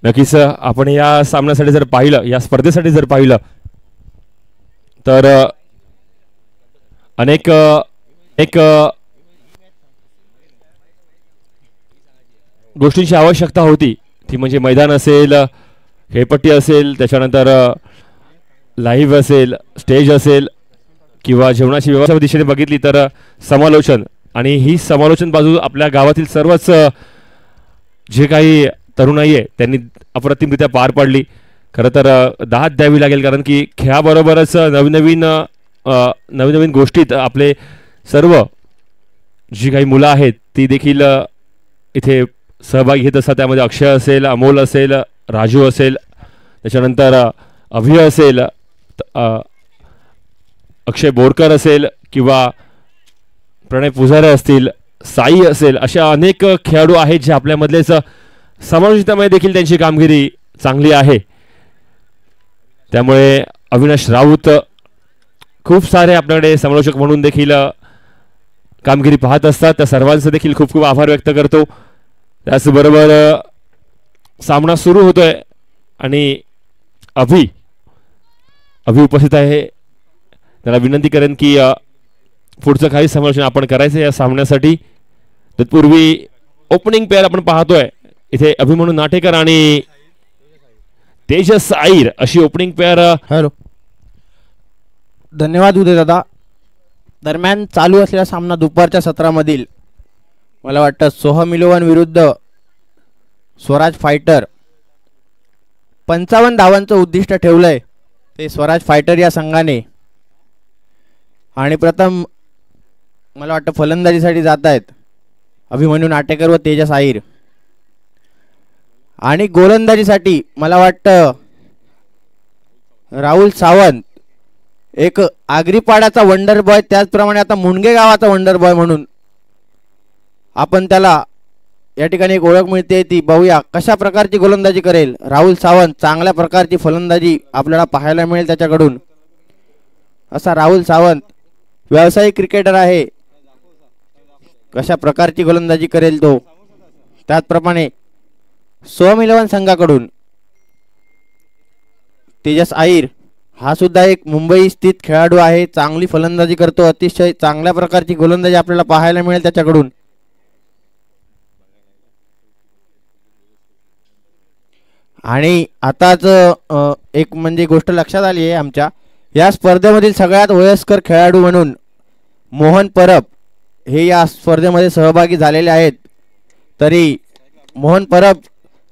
नक्कीच आपण या सामन्यासाठी जर पाहिलं या स्पर्धेसाठी जर पाहिलं तर अनेक गोष्टींची आवश्यकता होती. ती म्हणजे मैदान असेल, खेळपट्टी असेल, त्याच्यानंतर लाईव्ह असेल, स्टेज असेल किंवा जेवणाची व्यवस्था दिशेने बघितली तर समालोचन. आणि ही समालोचन बाजू आपल्या गावातील सर्वच जे काही तरुणाई आहे त्यांनी अप्रतिमरित्या पार पाडली. खरं तर दाद द्यावी लागेल कारण की खेळाबरोबरच नवीन गोष्टीत आपले सर्व जी काही मुलं आहेत ती देखील इथे सहभागी घेत असतात. त्यामध्ये अक्षय असेल, अमोल असेल, राजू असेल, त्याच्यानंतर अभि असेल, अक्षय बोरकर असेल किंवा प्रणय पुजारे असतील, साई असेल, अशा अनेक खेळाडू आहेत जे आपल्यामधलेच समालोचितामध्ये देखील त्यांची कामगिरी चांगली आहे. त्यामुळे अविनाश राऊत खूप सारे आपल्याकडे समालोचक म्हणून देखील कामगिरी पाहत असतात. त्या सर्वांचे देखील खूप खूप आभार व्यक्त करतो. त्याचबरोबर सामना सुरू होतोय आणि अभि उपस्थित आहे. त्याला विनंती करेन की पुढचं काही समालोचन आपण करायचं या सामन्यासाठी. तत्पूर्वी ओपनिंग पेअर आपण पाहतोय इथे अभिमन्यू नाटेकर आणि तेजस आईर अशी ओपनिंग पेअर धन्यवाद उदय दादा. दरम्यान चालू असलेला सामना दुपारच्या सत्रामधील मला वाटतं सोहम इलेव्हन विरुद्ध स्वराज फायटर 55 धावांचं उद्दिष्ट ठेवलंय ते स्वराज फायटर या संघाने. आणि प्रथम मला वाटतं फलंदाजीसाठी जात आहेत अभिमन्यू नाटेकर व तेजस आईर. आणि गोलंदाजीसाठी मला वाटतं राहुल सावंत, एक आगरीपाड्याचा वंडर बॉय, त्याचप्रमाणे आता मुणगे गावाचा वंडर बॉय म्हणून आपण त्याला या ठिकाणी एक ओळख मिळते. ती बघूया कशा प्रकारची गोलंदाजी करेल राहुल सावंत. चांगल्या प्रकारची फलंदाजी आपल्याला पाहायला मिळेल त्याच्याकडून. असा राहुल सावंत व्यावसायिक क्रिकेटर आहे, कशा प्रकारची गोलंदाजी करेल तो. त्याचप्रमाणे सोहम इलेव्हन संघाकडून तेजस आईर हा सुद्धा एक मुंबई स्थित खेळाडू आहे, चांगली फलंदाजी करतो, अतिशय चांगल्या प्रकारची गोलंदाजी आपल्याला पाहायला मिळेल त्याच्याकडून. आणि आताच एक म्हणजे गोष्ट लक्षात आली आहे आमच्या या स्पर्धेमधील सगळ्यात वयस्कर खेळाडू म्हणून मोहन परब हे या स्पर्धेमध्ये सहभागी झालेले आहेत. तरी मोहन परब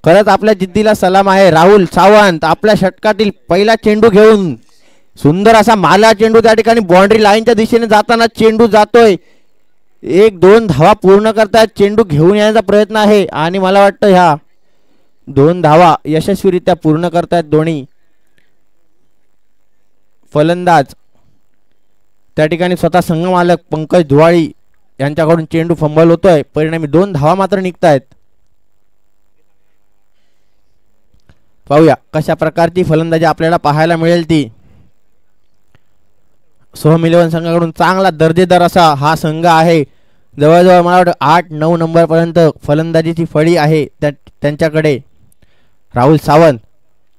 खरंच आपल्या जिद्दीला सलाम आहे. राहुल सावंत आपल्या षटकातील पहिला चेंडू घेऊन सुंदर असा माला चेंडू त्या ठिकाणी बाउंड्री लाईनच्या दिशेने जाताना चेंडू जातोय. 1-2 धावा पूर्ण करतायत, चेंडू घेऊन येण्याचा प्रयत्न आहे आणि मला वाटतं ह्या 2 धावा यशस्वीरित्या पूर्ण करतायत दोन्ही फलंदाज. त्या ठिकाणी स्वतः संघ मालक पंकज धुवाळी यांच्याकडून चेंडू फंबल होतोय, परिणामी 2 धावा मात्र निघतायत. पाहूया कशा प्रकारची फलंदाजी आपल्याला पाहायला मिळेल ती. सोहम इलेव्हन संघाकडून चांगला दर्जेदार असा हा संघ आहे. जवळजवळ मला वाटतं 8-9 नंबरपर्यंत फलंदाजीची फळी आहे त्यांच्याकडे. राहुल सावंत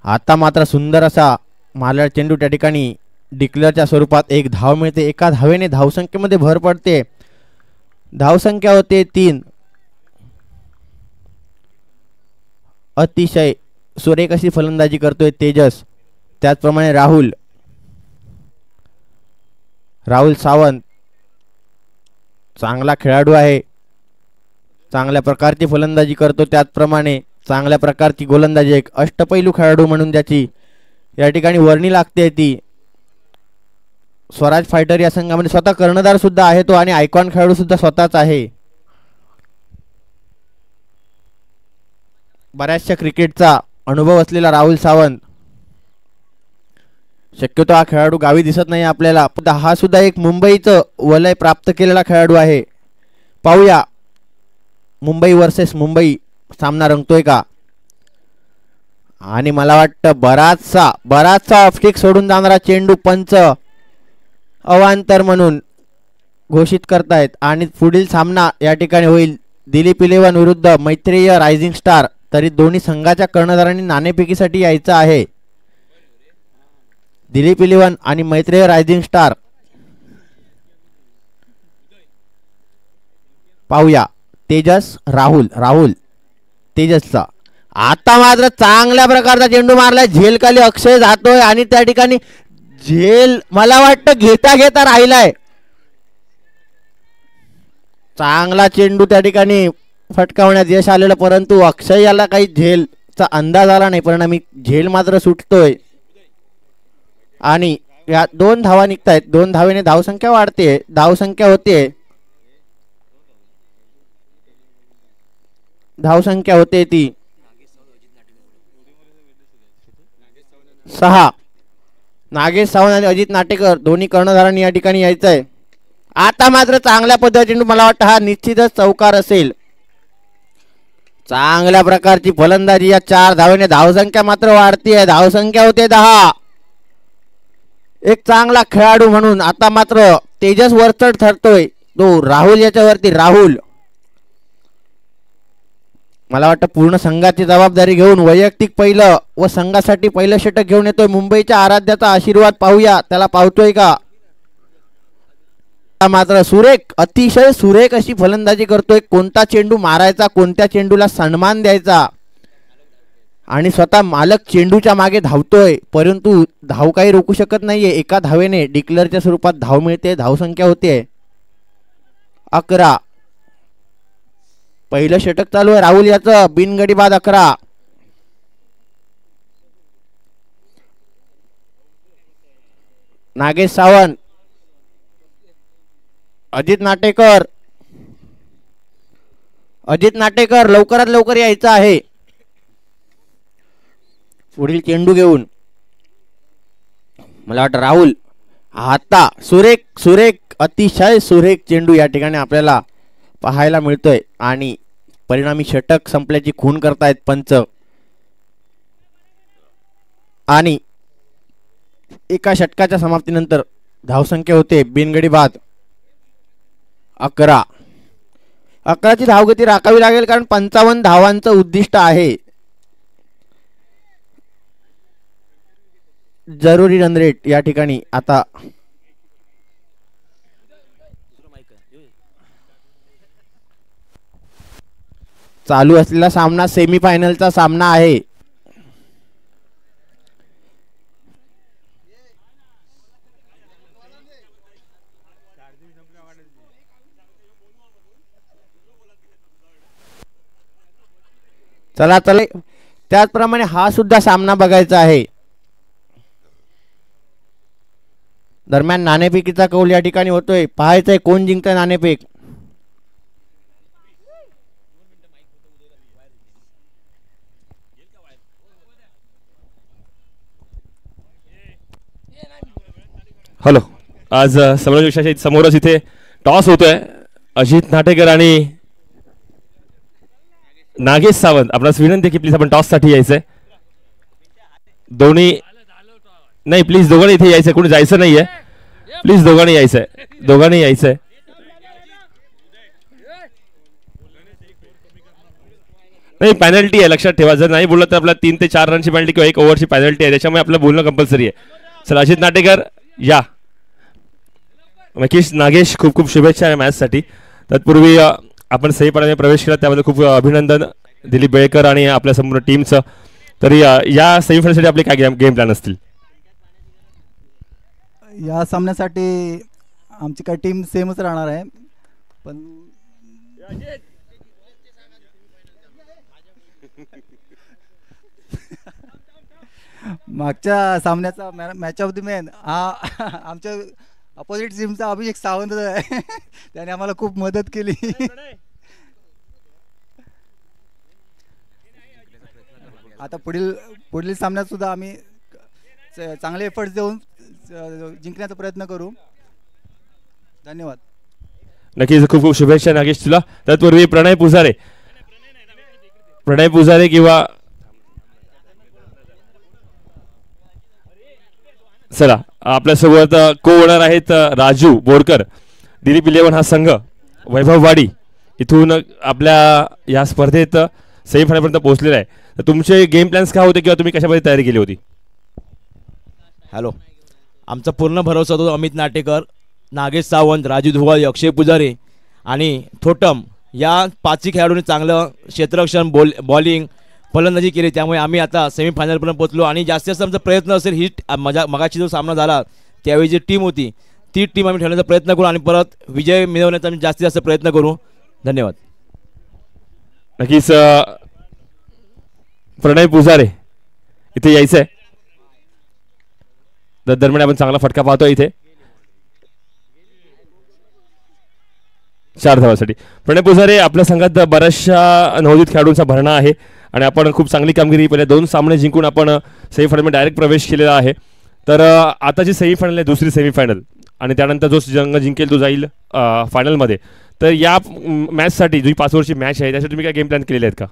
आता मात्र सुंदर असा मालाड चेंडू त्या ठिकाणी डिक्लेअरच्या स्वरूपात 1 धाव मिळते. एका धावेने धावसंख्येमध्ये भर पडते. धावसंख्या होते 3. अतिशय सुरेख अशी फलंदाजी करतोय तेजस. त्याचप्रमाणे राहुल सावंत चांगला खेळाडू आहे, चांगल्या प्रकारची फलंदाजी करतो, त्याचप्रमाणे चांगल्या प्रकारची गोलंदाजी, एक अष्टपैलू खेळाडू म्हणून ज्याची या ठिकाणी वर्णी लागते ती. स्वराज फायटर या संघामध्ये स्वतः कर्णधार सुद्धा आहे तो आणि आयकॉन खेळाडू सुद्धा स्वतःच आहे. बऱ्याचशा क्रिकेटचा अनुभव असलेला राहुल सावंत, शक्यतो हा खेळाडू गावी दिसत नाही आपल्याला, पण हा सुद्धा एक मुंबईचं वलय प्राप्त केलेला खेळाडू आहे. पाहूया मुंबई वर्सेस मुंबई सामना रंगतोय का. आणि मला वाटतं बराचसा ऑफस्टिक सोडून जाणारा चेंडू पंच अवांतर म्हणून घोषित करतायत. आणि पुढील सामना या ठिकाणी होईल दिलीप इलेव्हन विरुद्ध मैत्रेय रायझिंग स्टार. तरी दोन्ही संघाच्या कर्णधारांनी नाणेफेकीसाठी यायचं आहे. दिलीप इलेव्हन आणि मैत्रेय रायझिंग स्टार. पाहूया तेजस राहुल तेजसचा आता मात्र चांगल्या प्रकारचा चेंडू मारलाय. झेलखाली अक्षय जातोय आणि त्या ठिकाणी झेल मला वाटतं घेता राहिलाय. चांगला चेंडू त्या ठिकाणी फटकावण्यात यश आलेलं, परंतु अक्षय याला काही झेलचा अंदाज आला नाही, परिणामी झेल मात्र सुटतोय. आणि या 2 धावा निघतायत. 2 धावेने धावसंख्या वाढते, धावसंख्या होते ती 6. नागेश सावंत आणि अजित नाटेकर दोन्ही कर्णधारांनी या ठिकाणी यायचंय. आता मात्र चांगल्या पद्धतीने मला वाटतं हा निश्चितच चौकार असेल. चांगल्या प्रकारची फलंदाजी या 4 धावेने धावसंख्या मात्र वाढतीये. धावसंख्या होते 10. एक चांगला खेळाडू म्हणून आता मात्र तेजस वरचढ ठरतोय तो राहुल याच्यावरती. राहुल मला वाटतं पूर्ण संघाची जबाबदारी घेऊन वैयक्तिक पहिलं व संघासाठी पहिलं षटक घेऊन येतोय. मुंबईच्या आराध्याचा आशीर्वाद पाहूया त्याला पावतोय का. मात्र अतिशय सुरेख अशी फलंदाजी करतोय. कोणता चेंडू मारायचा, कोणत्या चेंडूला सन्मान द्यायचा, आणि स्वतः मालक चेंडूच्या मागे धावतोय, परंतु धाव काही रोखू शकत नाहीये. एका धावेने डिक्लेअरच्या स्वरूपात धाव मिळते. धावसंख्या होते 11. पहिलं षटक चालू आहे राहुल याचं. बिनगडी बाद 11. नागेश सावंत, अजित नाटेकर. अजित नाटेकर लवकरात लवकर यायचं आहे. पुढील चेंडू घेऊन मला वाटतं राहुल. आता सुरेख सुरेख अतिशय सुरेख चेंडू या ठिकाणी आपल्याला पाहायला मिळतोय आणि परिणामी षटक संपल्याची खून करतायत पंच. आणि एका षटकाच्या समाप्तीनंतर धावसंख्या होते बिनगडी बाद 11. 11ची धावगती राखावी लागेल कारण 55 धावांचं उद्दिष्ट आहे. जरुरी रन रेट या ठिकाणी आता चालू असलेला सामना सेमीफायनलचा सामना आहे. चला चला त्याचप्रमाणे हा सुद्धा सामना बघायचा आहे. दरम्यान नाणेफेकीचा कौल या ठिकाणी होतोय. पाहायचंय कोण जिंकतंय नाणेफेक. हॅलो, आज समोर समोरच इथे टॉस होतोय. अजित नाटेकर आणि नागेश सावंत. आपणास विनंती की प्लीज आपण टॉस साठी यायचंय. दोन्ही नाही, प्लीज दोघांनी इथे यायचंय. कोणी जायचं नाहीये. प्लीज दोघांनी यायचंय. दोघांनी यायचंय. नाही, पॅनल्टी आहे, लक्षात ठेवा. जर नाही बोललं तर आपल्याला 3 ते 4 रनची पॅनल्टी किंवा 1 ओव्हरची पॅनल्टी आहे. त्याच्यामुळे आपलं बोलणं कंपल्सरी आहे. चला अजित नाटेकर या. नक्कीच नागेश, खूप खूप शुभेच्छा या मॅचसाठी. तत्पूर्वी आपण सेमीफायनलमध्ये प्रवेश केला त्यामध्ये खूप अभिनंदन दिलीप बेळकर आणि आपल्या संपूर्ण टीमचं. तरी या सेमीफायनलसाठी आपले काय गेम प्लॅन असतील? या सामन्यासाठी आमची काही टीम सेमच राहणार आहे. पण मागच्या सामन्याचा मॅच ऑफ द मॅन हा आमच्या अपोजिट टीमचा अभिषेक सावंत आहे. त्याने आम्हाला खूप मदत केली. आता पुढील सामन्यात सुद्धा आम्ही चांगले एफर्ट्स देऊन जिंकण्याचा प्रयत्न करू. धन्यवाद. नक्कीच खूप खूप शुभेच्छा नागेश तुला. तत्पूर्वी प्रणय पुजारे किंवा चला आपल्यासोबत को ओनर आहेत राजू बोरकर. दिलीप 11 हा संघ वैभव वाडी इथून आपल्या या स्पर्धेत सेमीफायनलपर्यंत पोहोचलेला आहे. तर तुमचे गेम प्लॅन्स काय होते किंवा तुम्ही कशामध्ये तयारी केली होती? हॅलो, आमचा पूर्ण भरोसा होतो अमित नाटेकर, नागेश सावंत, राजू धुवाळी, अक्षय पुजारी आणि थोटम या 5 खेळाडूंनी चांगलं क्षेत्ररक्षण बॉलिंग फलंदाजी केली. त्यामुळे आम्ही आता सेमीफायनलपर्यंत पोहोचलो आणि जास्तीत जास्त आमचा प्रयत्न असेल ही मगाची जो सामना झाला त्यावेळी जी टीम होती ती टीम आम्ही ठेवण्याचा प्रयत्न करू आणि परत विजय मिळवण्याचा आम्ही जास्तीत जास्त प्रयत्न करू. धन्यवाद. नक्कीच प्रणय पुजारे इथे यायचंय. दरम्यान आपण चांगला फटका पाहतो इथे 4 धावासाठी. प्रणय पुजारे, आपल्या संघात बऱ्याचशा नवोदित खेळाडूंचा भरणा आहे आणि आपण खूप चांगली कामगिरी पहिले 2 सामने जिंकून आपण सेमीफायनलमध्ये डायरेक्ट प्रवेश केलेला आहे. तर आता जी सेमीफायनल आहे, दुसरी सेमीफायनल, आणि त्यानंतर जो संघ जिंकेल तो जाईल फायनलमध्ये. तर या मॅचसाठी जी 5 ओव्हरची मॅच आहे त्यासाठी तुम्ही काय गेम प्लॅन केलेले आहेत का?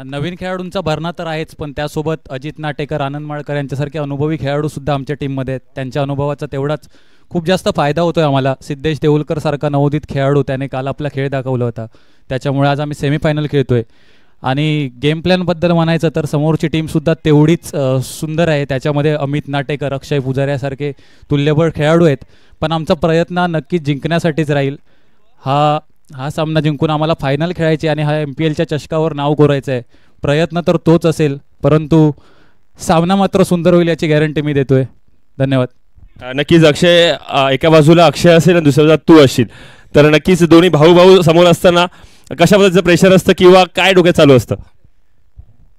नवीन खेळाडूंचा भरणा तर आहेच, पण त्यासोबत अजित नाटेकर, आनंद माळकर यांच्यासारखे अनुभवी खेळाडू सुद्धा आमच्या टीममध्ये आहेत. त्यांच्या अनुभवाचा तेवढाच खूप जास्त फायदा होतोय आम्हाला. सिद्धेश देऊलकर सारखा नवोदित खेळाडू त्याने काल आपला खेळ दाखवला होता. त्याच्यामुळे आज आम्ही सेमीफायनल खेळतोय. आणि गेम प्लॅनबद्दल म्हणायचं तर समोरची टीमसुद्धा तेवढीच सुंदर आहे. त्याच्यामध्ये अमित नाटेकर, अक्षय पुजारी यासारखे तुल्यबळ खेळाडू आहेत. पण आमचा प्रयत्न नक्कीच जिंकण्यासाठीच राहील. हा सामना जिंकून आम्हाला फायनल खेळायची आणि हा MPLच्या चषकावर नाव कोरायचं आहे. प्रयत्न तर तोच असेल, परंतु सामना मात्र सुंदर होईल याची गॅरंटी मी देतोय. धन्यवाद. नक्कीच अक्षय, एका बाजूला अक्षय असेल आणि दुसऱ्या बाजूला तू असशील, तर नक्कीच दोन्ही भाऊ भाऊ समोर असताना कशा पद्धतीचं प्रेशर असतं किंवा काय डोक्यात चालू असतं?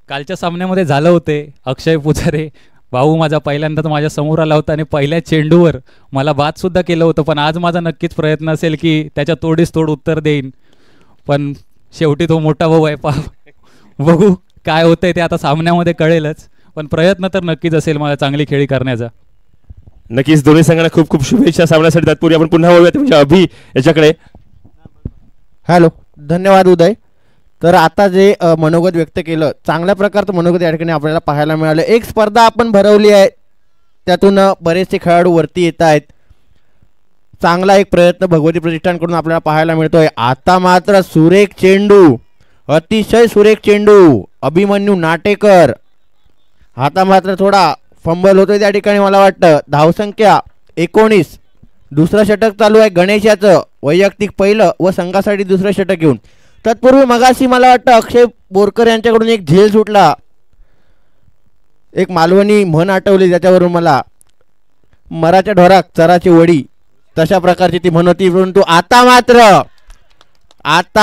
कालच्या सामन्यामध्ये झालं होते, अक्षय पुजारे भाऊ माझा पहिल्यांदाच माझ्या समोर आला होता आणि पहिल्या चेंडूवर मला बाद सुद्धा केलं होतं. पण आज माझा नक्कीच प्रयत्न असेल की त्याच्या तोडीस तोड उत्तर देईन. पण शेवटी तो मोठा भाऊ आहे, बघू काय होतंय ते आता सामन्यामध्ये कळेलच. पण प्रयत्न तर नक्कीच असेल मला चांगली खेळी करण्याचा. नक्कीच दोन्ही संघांना खूप खूप शुभेच्छा सामन्यासाठी. तत्पूर्वी आपण पुन्हा बोलूया म्हणजे अभि याच्याकडे. हॅलो, धन्यवाद उदय. तर आता जे मनोगत व्यक्त केलं, चांगल्या प्रकारचं मनोगत या ठिकाणी आपल्याला पाहायला मिळालं. एक स्पर्धा आपण भरवली आहे, त्यातून बरेचसे खेळाडू वरती येत आहेत. चांगला एक प्रयत्न भगवती प्रतिष्ठानकडून आपल्याला पाहायला मिळतोय. आता मात्र सुरेख चेंडू, अतिशय सुरेख चेंडू, अभिमन्यू नाटेकर. आता मात्र थोडा फंबल होतोय त्या ठिकाणी मला वाटतं. धावसंख्या 19. दुसरं षटक चालू आहे गणेशाचं, वैयक्तिक पहिलं व संघासाठी दुसरं षटक घेऊन. तत्पूर्वी मगाशी मला वाटतं अक्षय बोरकर यांच्याकडून एक झेल सुटला, एक मालवणी म्हण आठवली ज्याच्यावरून मला मराच्या ढोराक चराची वडी, तशा प्रकारची ती म्हण होती. परंतु आता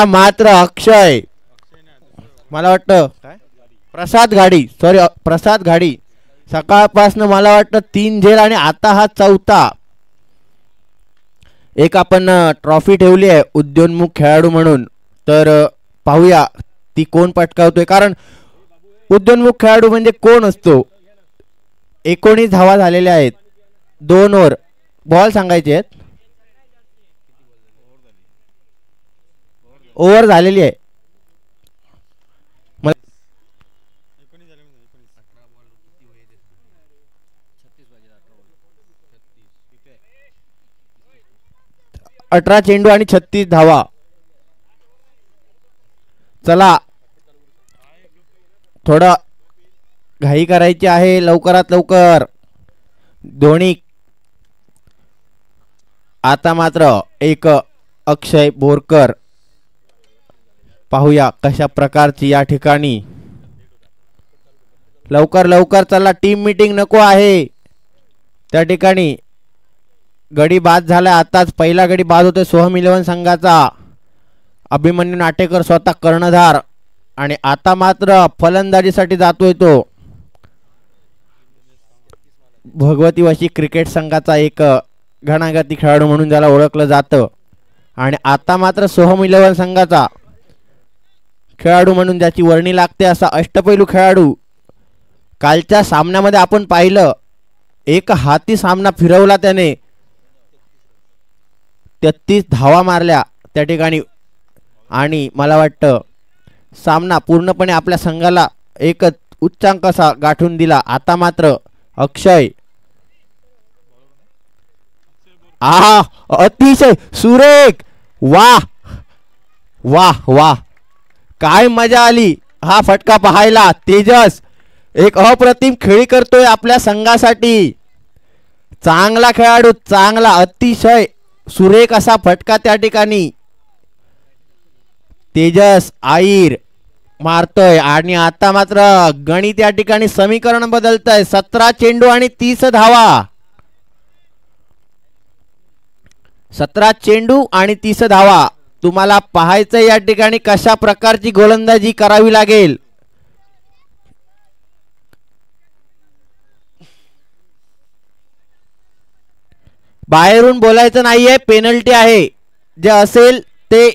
मात्र अक्षय, मला वाटतं प्रसाद घाडी सकाळपासून मला वाटतं 3 झेल आणि आता हा 4था. एक आपण ट्रॉफी ठेवली आहे उद्योन्मुख खेळाडू म्हणून, तर पाहूया ती कोण पटकावतोय. कारण उद्योन्मुख खेळाडू म्हणजे कोण असतो. 19 धावा झालेल्या आहेत, 2 ओव्हर बॉल सांगायचे आहेत, ओव्हर झालेली आहे. 18 चेंडू आणि 36 धावा. चला, थोडं घाई करायची आहे, लवकरात लवकर दोन्ही. आता मात्र एक अक्षय बोरकर, पाहूया कशा प्रकारची या ठिकाणी. लवकर लवकर चला, टीम मीटिंग नको आहे त्या ठिकाणी. गडी बाद झाला, आताच पहिला गडी बाद होतोय सोहम 11 संघाचा. अभिमन्यू नाटेकर स्वतः कर्णधार आणि आता मात्र फलंदाजीसाठी जातोय तो. भगवती वशी क्रिकेट संघाचा एक घणाघाती खेळाडू म्हणून ज्याला ओळखलं जातं. आणि आता मात्र सोहम 11 संघाचा खेळाडू म्हणून ज्याची वर्णी लागते असा अष्टपैलू खेळाडू. कालच्या सामन्यामध्ये आपण पाहिलं, एक हाती सामना फिरवला त्याने, 33 धावा मारल्या त्या ठिकाणी आणि मला वाटतं सामना पूर्णपणे आपल्या संघाला एक उच्चांक असा गाठून दिला. आता मात्र अक्षय, अतिशय सुरेख, वाह वाह वाह, काय मजा आली हा फटका पाहायला. तेजस एक अप्रतिम खेळी करतोय आपल्या संघासाठी. चांगला खेळाडू, चांगला, अतिशय सुरेख असा फटका त्या ठिकाणी तेजस आईर मारतोय. आणि आता मात्र गणित या ठिकाणी समीकरण बदलतंय. 17 चेंडू आणि 30 धावा. 17 चेंडू आणि 30 धावा. तुम्हाला पाहायचं या ठिकाणी कशा प्रकारची गोलंदाजी करावी लागेल. बाहेरून बोलायचं नाहीये, पेनल्टी आहे. जे असेल ते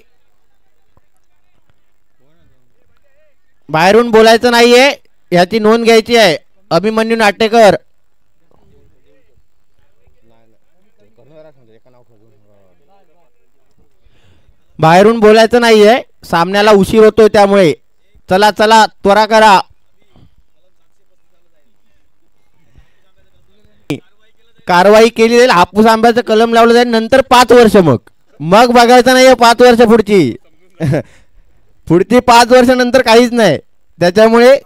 बाहेरून बोलायचं नाहीये, याची नोंद घ्यायची आहे. अभिमन्यू नाटेकर, बाहेरून बोलायचं नाहीये, सामन्याला उशीर होतोय त्यामुळे. चला चला, त्वरा करा. कारवाई केली जाईल. हापूस आंब्याचं कलम लावलं जाईल. नंतर 5 वर्ष मग बघायचं नाही 5 वर्ष पुढची. पुढची 5 वर्षानंतर काहीच नाही. त्याच्यामुळे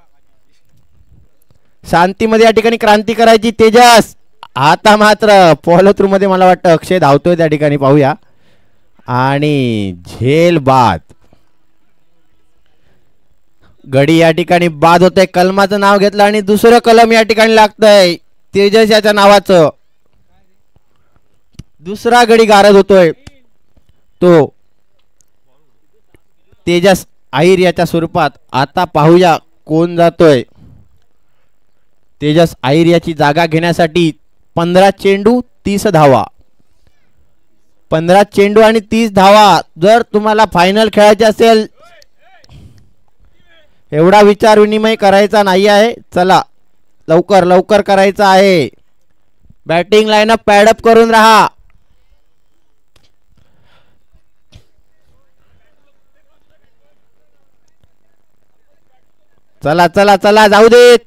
शांतीमध्ये या ठिकाणी क्रांती करायची. तेजस, आता मात्र फॉलो थ्रू मध्ये मला वाटतं अक्षय धावतोय त्या ठिकाणी, पाहूया. आणि झेल बाद. गडी या ठिकाणी बाद होते. कलमाचं नाव घेतलं आणि दुसरं कलम या ठिकाणी लागतंय तेजस याच्या नावाचं. दुसरा गडी गारद होतोय तो तेजस आहिर याच्या स्वरूपात. आता पाहूया कोण जातोय. तेजस आहिर याची जागा घेण्यासाठी 15 चेंडू 30 धावा. 15 चेंडू आणि 30 धावा. जर तुम्हाला फायनल खेळायचे असेल एवढा विचार विनिमय करायचा नाही आहे. चला लवकर लवकर करायचा आहे. बॅटिंग लाईनअप पॅडअप करून राहा. चला चला चला जाऊ देत.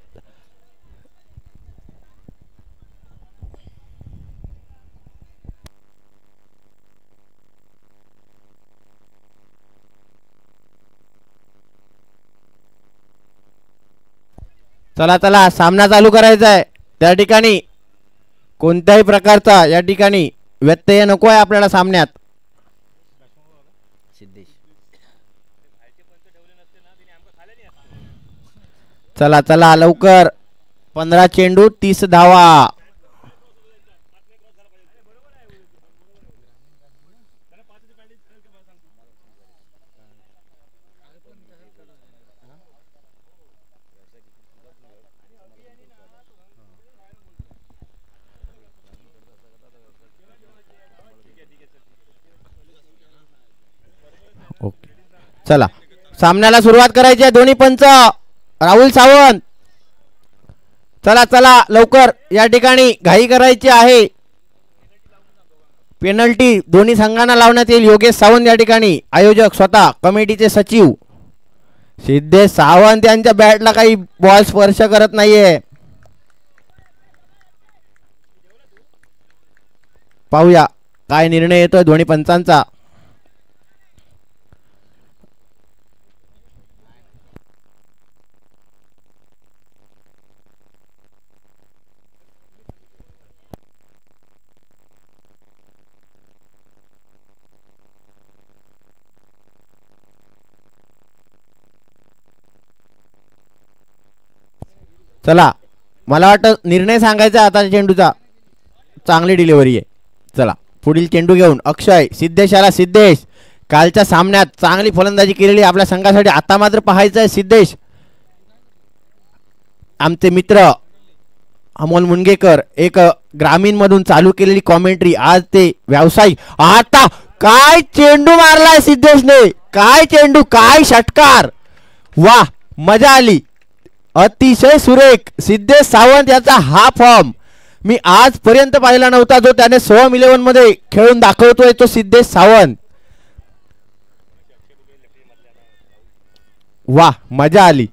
चला चला सामना चालू करायचा आहे. त्या ठिकाणी कोणत्याही प्रकारचा या ठिकाणी व्यत्यय नको आहे आपल्याला सामन्यात. चला चला लवकर. 15 चेंडू 30 धावा. ओके चला सामन्याला सुरुवात करायची आहे. दोन्ही पंच राहुल सावंत. चला चला लवकर या ठिकाणी घाई करायची आहे. पेनल्टी दोन्ही संघांना लावण्यात येईल. योगेश सावंत या ठिकाणी आयोजक स्वतः कमिटीचे सचिव. सिद्धेश सावंत यांच्या बॅटला काही बॉल स्पर्श करत नाहीये. पाहूया काय निर्णय येतोय दोन्ही पंचांचा. चला मला वाटतं निर्णय सांगायचा आता चेंडूचा. चांगली डिलिव्हरी आहे. चला पुढील चेंडू घेऊन अक्षय. सिद्धेश आला. सिद्धेश कालच्या सामन्यात चांगली फलंदाजी केलेली आपल्या संघासाठी. आता मात्र पाहायचं आहे सिद्धेश. आमचे मित्र अमोल मुनगेकर एक ग्रामीण मधून चालू केलेली कॉमेंट्री आज ते व्यावसायिक. आता काय चेंडू मारलाय सिद्धेशने. काय चेंडू काय षटकार. वा मजा आली. अतिशय सुरेख. सिद्धेश सावंत याचा हा फॉर्म मी आजपर्यंत पाहिला नव्हता. जो त्याने सोहम 11 मध्ये खेळून दाखवतोय तो सिद्धेश सावंत. वा मजा आली.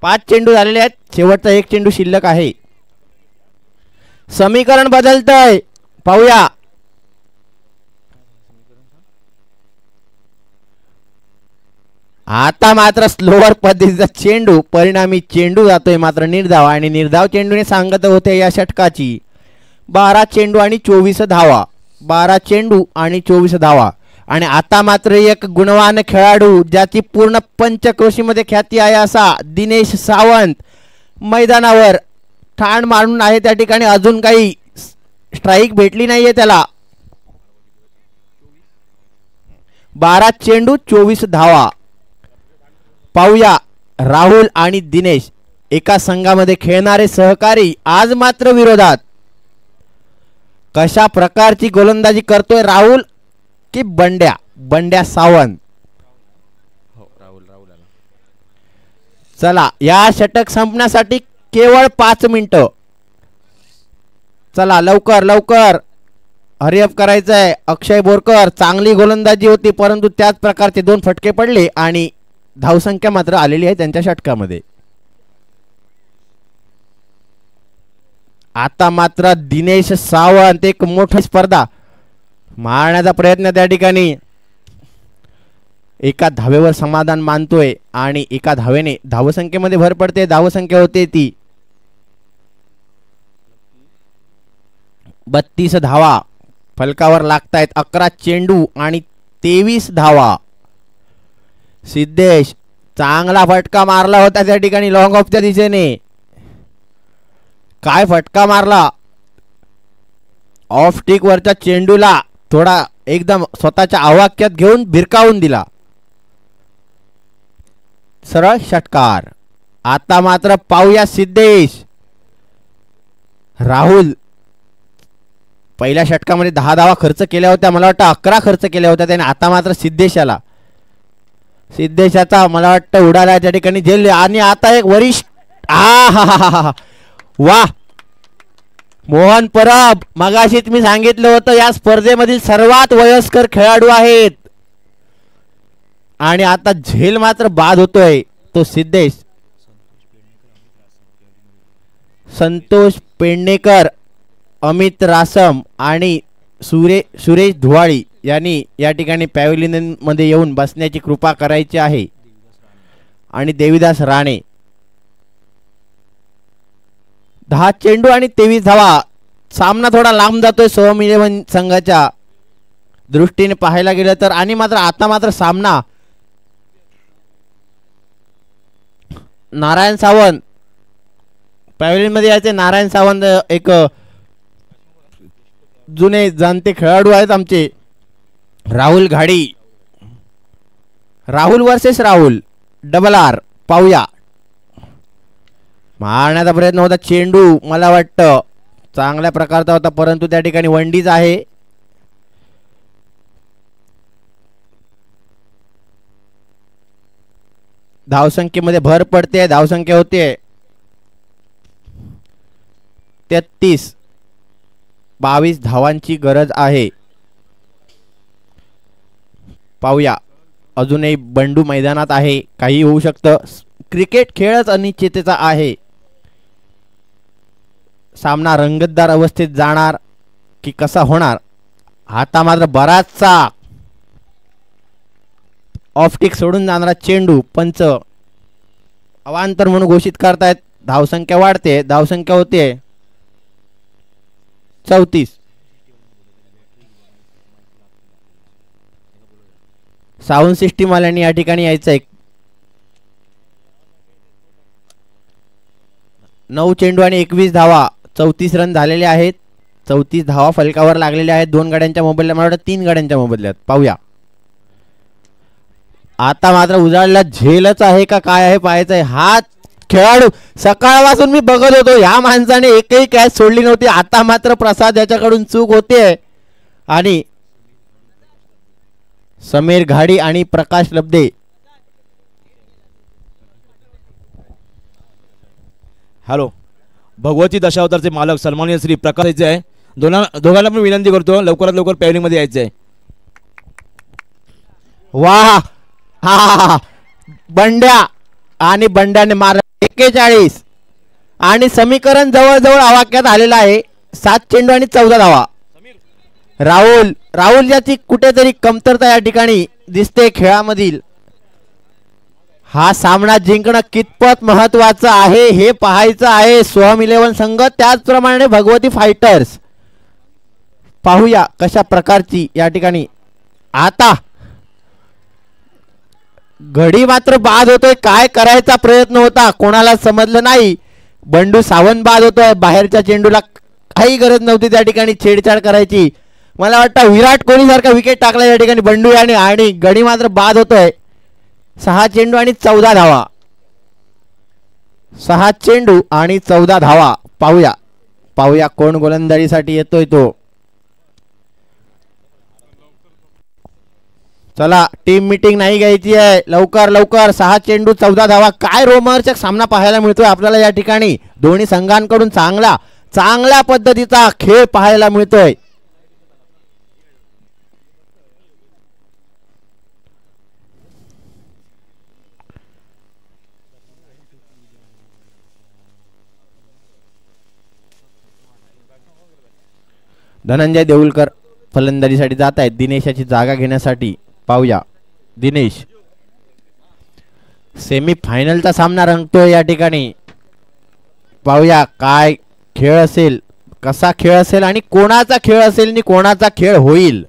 5 चेंडू झालेले आहेत. शेवटचा 1 चेंडू शिल्लक आहे. समीकरण बदलतंय. पाहूया. आता मात्र स्लोअर पद्धतीचा चेंडू. परिणामी चेंडू जातोय मात्र निर्धाव. आणि निर्धाव चेंडूने सांगत होते या षटकाची 12 चेंडू आणि 24 धावा. 12 चेंडू आणि 24 धावा. आणि आता मात्र एक गुणवान खेळाडू ज्याची पूर्ण पंचक्रोशीमध्ये ख्याती आहे असा दिनेश सावंत मैदानावर ठाण मारून आहे. त्या ठिकाणी अजून काही स्ट्राईक भेटली नाहीये त्याला. 12 चेंडू 24 धावा. पाहूया राहुल आणि दिनेश एका संघामध्ये खेळणारे सहकारी आज मात्र विरोधात. कशा प्रकारची गोलंदाजी करतोय राहुल की बंड्या सावंत. चला या षटक संपण्यासाठी केवळ 5 मिनिटं. चला लवकर लवकर हरिअप करायचंय. अक्षय बोरकर चांगली गोलंदाजी होती परंतु त्याच प्रकारचे 2 फटके पडले आणि धावसंख्या मात्र आलेली आहे त्यांच्या षटकामध्ये. आता मात्र दिनेश सावंत एक मोठी स्पर्धा मारण्याचा प्रयत्न त्या ठिकाणी. एका धावेवर समाधान मानतोय आणि एका धावेने धावसंख्येमध्ये भर पडते. धावसंख्या होते ती 32 धावा. फलकावर लागतायत 11 चेंडू आणि 23 धावा. सिद्धेश चांगला फटका मारला होता त्या ठिकाणी लॉंग ऑफच्या दिशेने. काय फटका मारला. ऑफ स्टिक वरच्या चेंडूला थोडा एकदम स्वतःच्या आवाक्यात घेऊन भिरकावून दिला. सरळ षटकार. आता मात्र पाहूया सिद्धेश. राहुल पहिल्या षटकामध्ये 10 धावा खर्च केल्या होत्या, मला वाटतं 11 खर्च केल्या होत्या त्याने. आता मात्र सिद्धेशाचा मला वाटतं उडाला त्या ठिकाणी झेल. आणि आता एक वरिष्ठ वा मोहन परब. मगाशीच मी सांगितलं होतं या स्पर्धेमधील सर्वात वयस्कर खेळाडू आहेत आणि आता झेल मात्र बाद होतोय तो सिद्धेश. संतोष पेडणेकर, अमित रासम आणि सुरेश धुवाळी यांनी या ठिकाणी पॅव्हिलियन मध्ये येऊन बसण्याची कृपा करायची आहे. आणि देवीदास राणे. 10 चेंडू आणि 23 धावा. सामना थोडा लांब जातोय सोहम इलेव्हन संघाच्या दृष्टीने पाहायला गेलं तर. आणि मात्र आता मात्र सामना नारायण सावंत पॅव्हिलियन मध्ये यायचे. नारायण सावंत एक जुने जाणते खेळाडू आहेत आमचे. Rahul Ghadi. Rahul versus Rahul double R. पाहूया. मारण्याचा प्रयत्न होता. चेंडू मला वाटतं चांगल्या प्रकारचा होता परंतु त्या ठिकाणी वंडीज आहे. धावसंख्येमध्ये भर पडते. धावसंख्या होते 33. 22 धावांची गरज आहे. पाहूया. अजूनही बंडू मैदानात आहे. काही होऊ शकतं. क्रिकेट खेळच अनिश्चिततेचा आहे. सामना रंगतदार अवस्थेत जाणार की कसा होणार. आता मात्र बराचसा ऑफटिक सोडून जाणारा चेंडू पंच अवांतर म्हणून घोषित करतायत. धावसंख्या वाढते. धावसंख्या होते 34. साऊंड सिस्टीम वाल्यांनी या ठिकाणी यायचं आहे. 9 चेंडू आणि 21 धावा. 34 रन झालेले आहेत. 34 धावा फलकावर लागलेल्या आहेत. 2 गाड्यांच्या मोबदल्यात, मला वाटतं 3 गाड्यांच्या मोबदल्यात. पाहूया. आता मात्र उजाडला झेलच आहे का काय आहे पाहायचं आहे. हा खेळाडू सकाळपासून मी बघत होतो. ह्या माणसाने एकही कॅच सोडली नव्हती. आता मात्र प्रसाद याच्याकडून चूक होते आणि समीर घाडी आणि प्रकाश लब्धे. हॅलो. भगवती दशावतारचे मालक सन्माननीय श्री प्रकाश यायचे आहे. दोघांना पण विनंती करतो लवकरात लवकर पॅव्हिलियन मध्ये यायचं आहे. वाह. हा बंड्या आणि बंड्याने मारला 41 आणि समीकरण जवळजवळ आवाक्यात आलेलं आहे. 7 चेंडू आणि 14 धावा. राहुल याची कुठेतरी कमतरता या ठिकाणी दिसते खेळामधील. हा सामना जिंकणं कितपत महत्वाचं आहे हे पाहायचं आहे. सोहम इलेव्हन संघ त्याचप्रमाणे भगवती फायटर्स. पाहूया कशा प्रकारची या ठिकाणी. आता घडी मात्र बाद होतोय. काय करायचा प्रयत्न होता कोणाला समजलं नाही. बंडू सावंत बाद होतोय. बाहेरच्या चेंडूला काही गरज नव्हती त्या ठिकाणी छेडछाड करायची. मला वाटतं विराट कोहली सारखा विकेट टाकला या ठिकाणी बंडू याने आणि घडी मात्र बाद होतोय. 6 चेंडू आणि 14 धावा. 6 चेंडू आणि 14 धावा. पाहूया कोण गोलंदाजीसाठी येतोय तो. चला टीम मीटिंग नाही घ्यायची आहे. लवकर 6 चेंडू 14 धावा. काय रोमांचक सामना पाहायला मिळतोय आपल्याला या ठिकाणी. दोन्ही संघांकडून चांगल्या पद्धतीचा खेळ पाहायला मिळतोय. धनंजय देऊळकर फलंदाजीसाठी जात आहेत दिनेशाची जागा घेण्यासाठी. पाहूया. दिनेश. सेमी फायनलचा सामना रंगतोय या ठिकाणी. पाहूया काय खेळ असेल, कसा खेळ असेल आणि कोणाचा खेळ असेल आणि कोणाचा खेळ होईल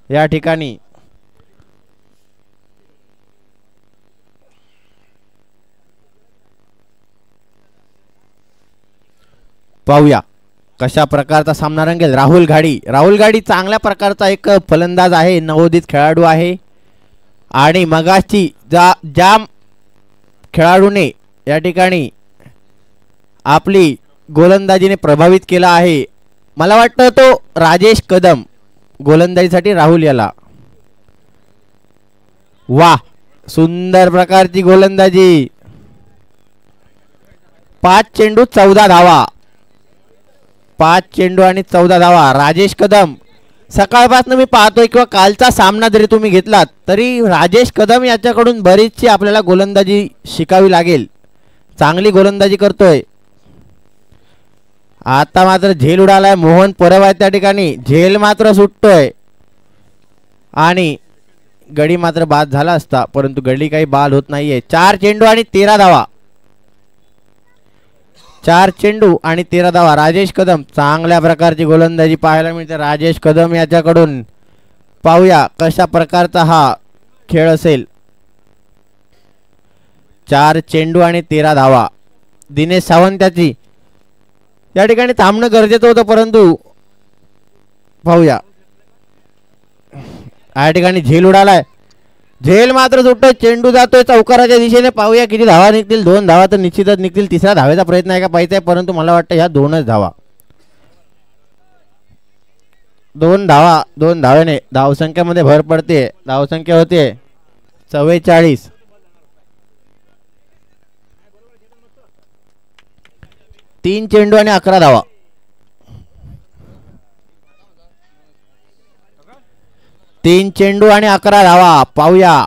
या ठिकाणी. पाहूया कशा प्रकारचा सामना रंगेल. राहुल गाडी चांगल्या प्रकारचा एक फलंदाज आहे, नवोदित खेळाडू आहे. आणि मगाशी ज्या खेळाडूने या ठिकाणी आपली गोलंदाजीने प्रभावित केला आहे, मला वाटतं तो राजेश कदम. गोलंदाजीसाठी राहुल याला. वा, सुंदर प्रकारची गोलंदाजी. 5 चेंडू 14 धावा. 5 चेंडू आणि 14 धावा. राजेश कदम सकाळपासून मी पाहतोय किंवा कालचा सामना जरी तुम्ही घेतलात तरी राजेश कदम याच्याकडून बरीचशी आपल्याला गोलंदाजी शिकावी लागेल. चांगली गोलंदाजी करतोय. आता मात्र झेल उडालाय. मोहन परब आहे त्या ठिकाणी. झेल मात्र सुटतोय आणि गडी मात्र बाद झाला असता, परंतु गडी काही बाद होत नाहीये. 4 चेंडू आणि 13 धावा. 4 चेंडू आणि 13 धावा. राजेश कदम चांगल्या प्रकारची गोलंदाजी पाहायला मिळते राजेश कदम याच्याकडून. पाहूया कशा प्रकारचा हा खेळ असेल. 4 चेंडू आणि 13 धावा. दिनेश सावंत त्याची या ठिकाणी थांबणं गरजेचं होतं, परंतु पाहूया या ठिकाणी झेल उडालाय. झेल मात्र सुटतोय. चेंडू जातोय चौकाराच्या दिशेने. पाहूया किती धावा निघतील. 2 धावा तर निश्चितच निघतील. तिसऱ्या धावेचा प्रयत्न आहे का पाहिजे आहे, परंतु मला वाटतं ह्या 2च धावा. 2 धावा. 2 धावेने धावसंख्येमध्ये भर पडते. धावसंख्या होते 44. 3 चेंडू आणि 11 धावा. 3 चेंडू आणि 11 धावा. पाहूया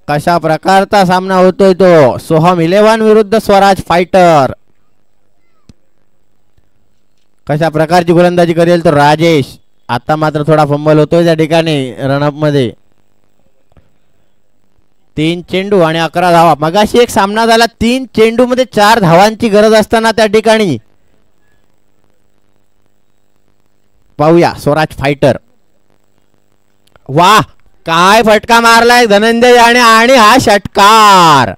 कशा प्रकारचा सामना होतोय तो. सोहम 11 विरुद्ध स्वराज फायटर. कशा प्रकारची गोलंदाजी करेल तो राजेश. आता मात्र थोडा फंबल होतोय त्या ठिकाणी रनअप मध्ये. 3 चेंडू आणि 11 धावा. मगाशी एक सामना झाला 3 चेंडू मध्ये 4 धावांची गरज असताना त्या ठिकाणी. पाहूया स्वराज फायटर. वाह, काय फटका मारलाय धनंजय याने आणि हा षटकार.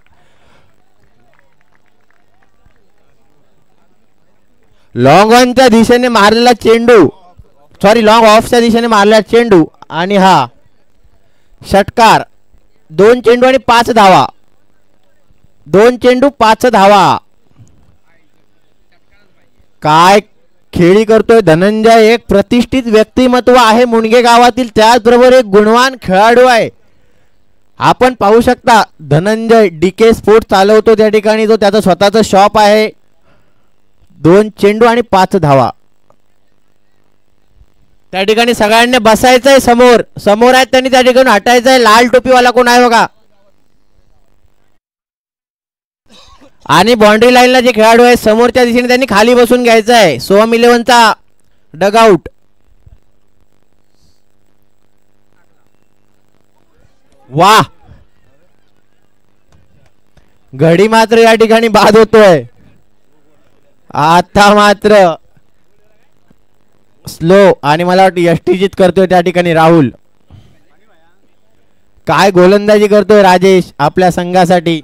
लॉंग ऑनच्या दिशेने मारलेला चेंडू, सॉरी लॉंग ऑफच्या दिशेने मारलेला चेंडू आणि हा षटकार. 2 चेंडू आणि 5 धावा. 2 चेंडू 5 धावा. काय खेळी करतोय धनंजय. एक प्रतिष्ठित व्यक्तिमत्व आहे मुणगे गावातील, त्याचबरोबर एक गुणवान खेळाडू आहे. आपण पाहू शकता धनंजय डीके स्पोर्ट्स चालवतो त्या ठिकाणी. तो त्याचं स्वतःचं शॉप आहे. 2 चेंडू आणि 5 धावा. त्या ठिकाणी सगळ्यांनी बसायचंय. समोर समोर आहेत त्यांनी त्या ठिकाणी हटायचंय. लाल टोपीवाला कोण आहे बघा. आणि बाउंड्री लाईनला जे खेळाडू आहे समोरच्या दिशेने त्यांनी खाली बसून घ्यायचं आहे. सोहम 11चा डगआउट. वाह, घडी मात्र या ठिकाणी बाद होतोय. आता मात्र स्लो आणि मला वाटतं यष्टीजित करतोय त्या ठिकाणी राहुल. काय गोलंदाजी करतोय राजेश आपल्या संघासाठी.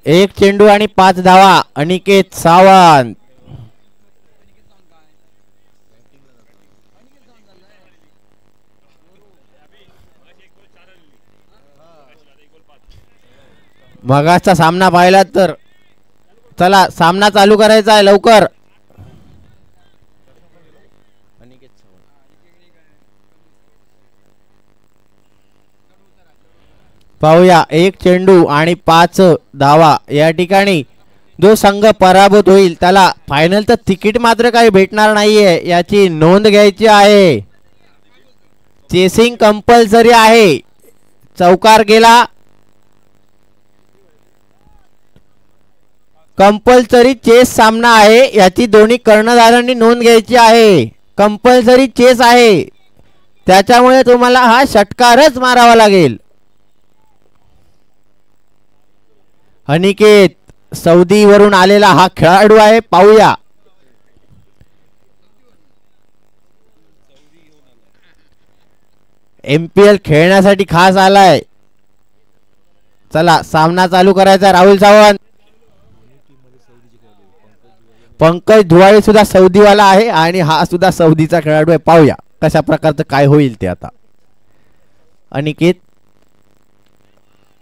एक चेंडू आणि 5 धावा. अनिकेत सावंत. मगाचा सामना पाहिला तर चला सामना चालू करायचा आहे लवकर. पाहूया 1 चेंडू आणि 5 धावा. या ठिकाणी जो संघ पराभूत होईल त्याला फायनलचं तिकीट मात्र काही भेटणार नाहीये, याची नोंद घ्यायची आहे. चेसिंग कंपल्सरी आहे. चौकार गेला कंपल्सरी चेस सामना आहे, याची दोन्ही कर्णधारांनी नोंद घ्यायची आहे. कंपल्सरी चेस आहे त्याच्यामुळे तुम्हाला हा षटकारच मारावा लागेल. अनिकेत सौदी वरून आलेला हा खेळाडू आहे. पाहूया MPL खेळण्यासाठी खास आलाय. चला सामना चालू करायचा. राहुल सावंत, पंकज धुवाळे सुद्धा सौदीवाला आहे आणि हा सुद्धा सौदीचा खेळाडू आहे. पाहूया कशा प्रकारचं काय होईल ते आता. अनिकेत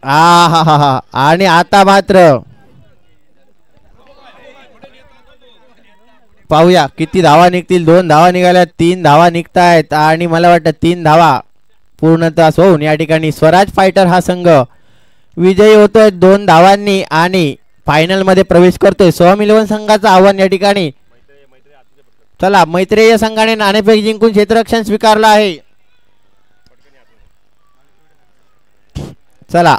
हा आणि आता मात्र पाहूया किती धावा निघतील. 2 धावा निघाल्या, 3 धावा निघतायत आणि मला वाटतं 3 धावा पूर्णतः होऊन या ठिकाणी स्वराज फायटर हा संघ विजयी होतोय 2 धावांनी आणि फायनल मध्ये प्रवेश करतोय. सोहम 11 संघाचं आव्हान या ठिकाणी. चला मैत्रेय संघाने नाणेफेक जिंकून क्षेत्ररक्षण स्वीकारलं आहे. चला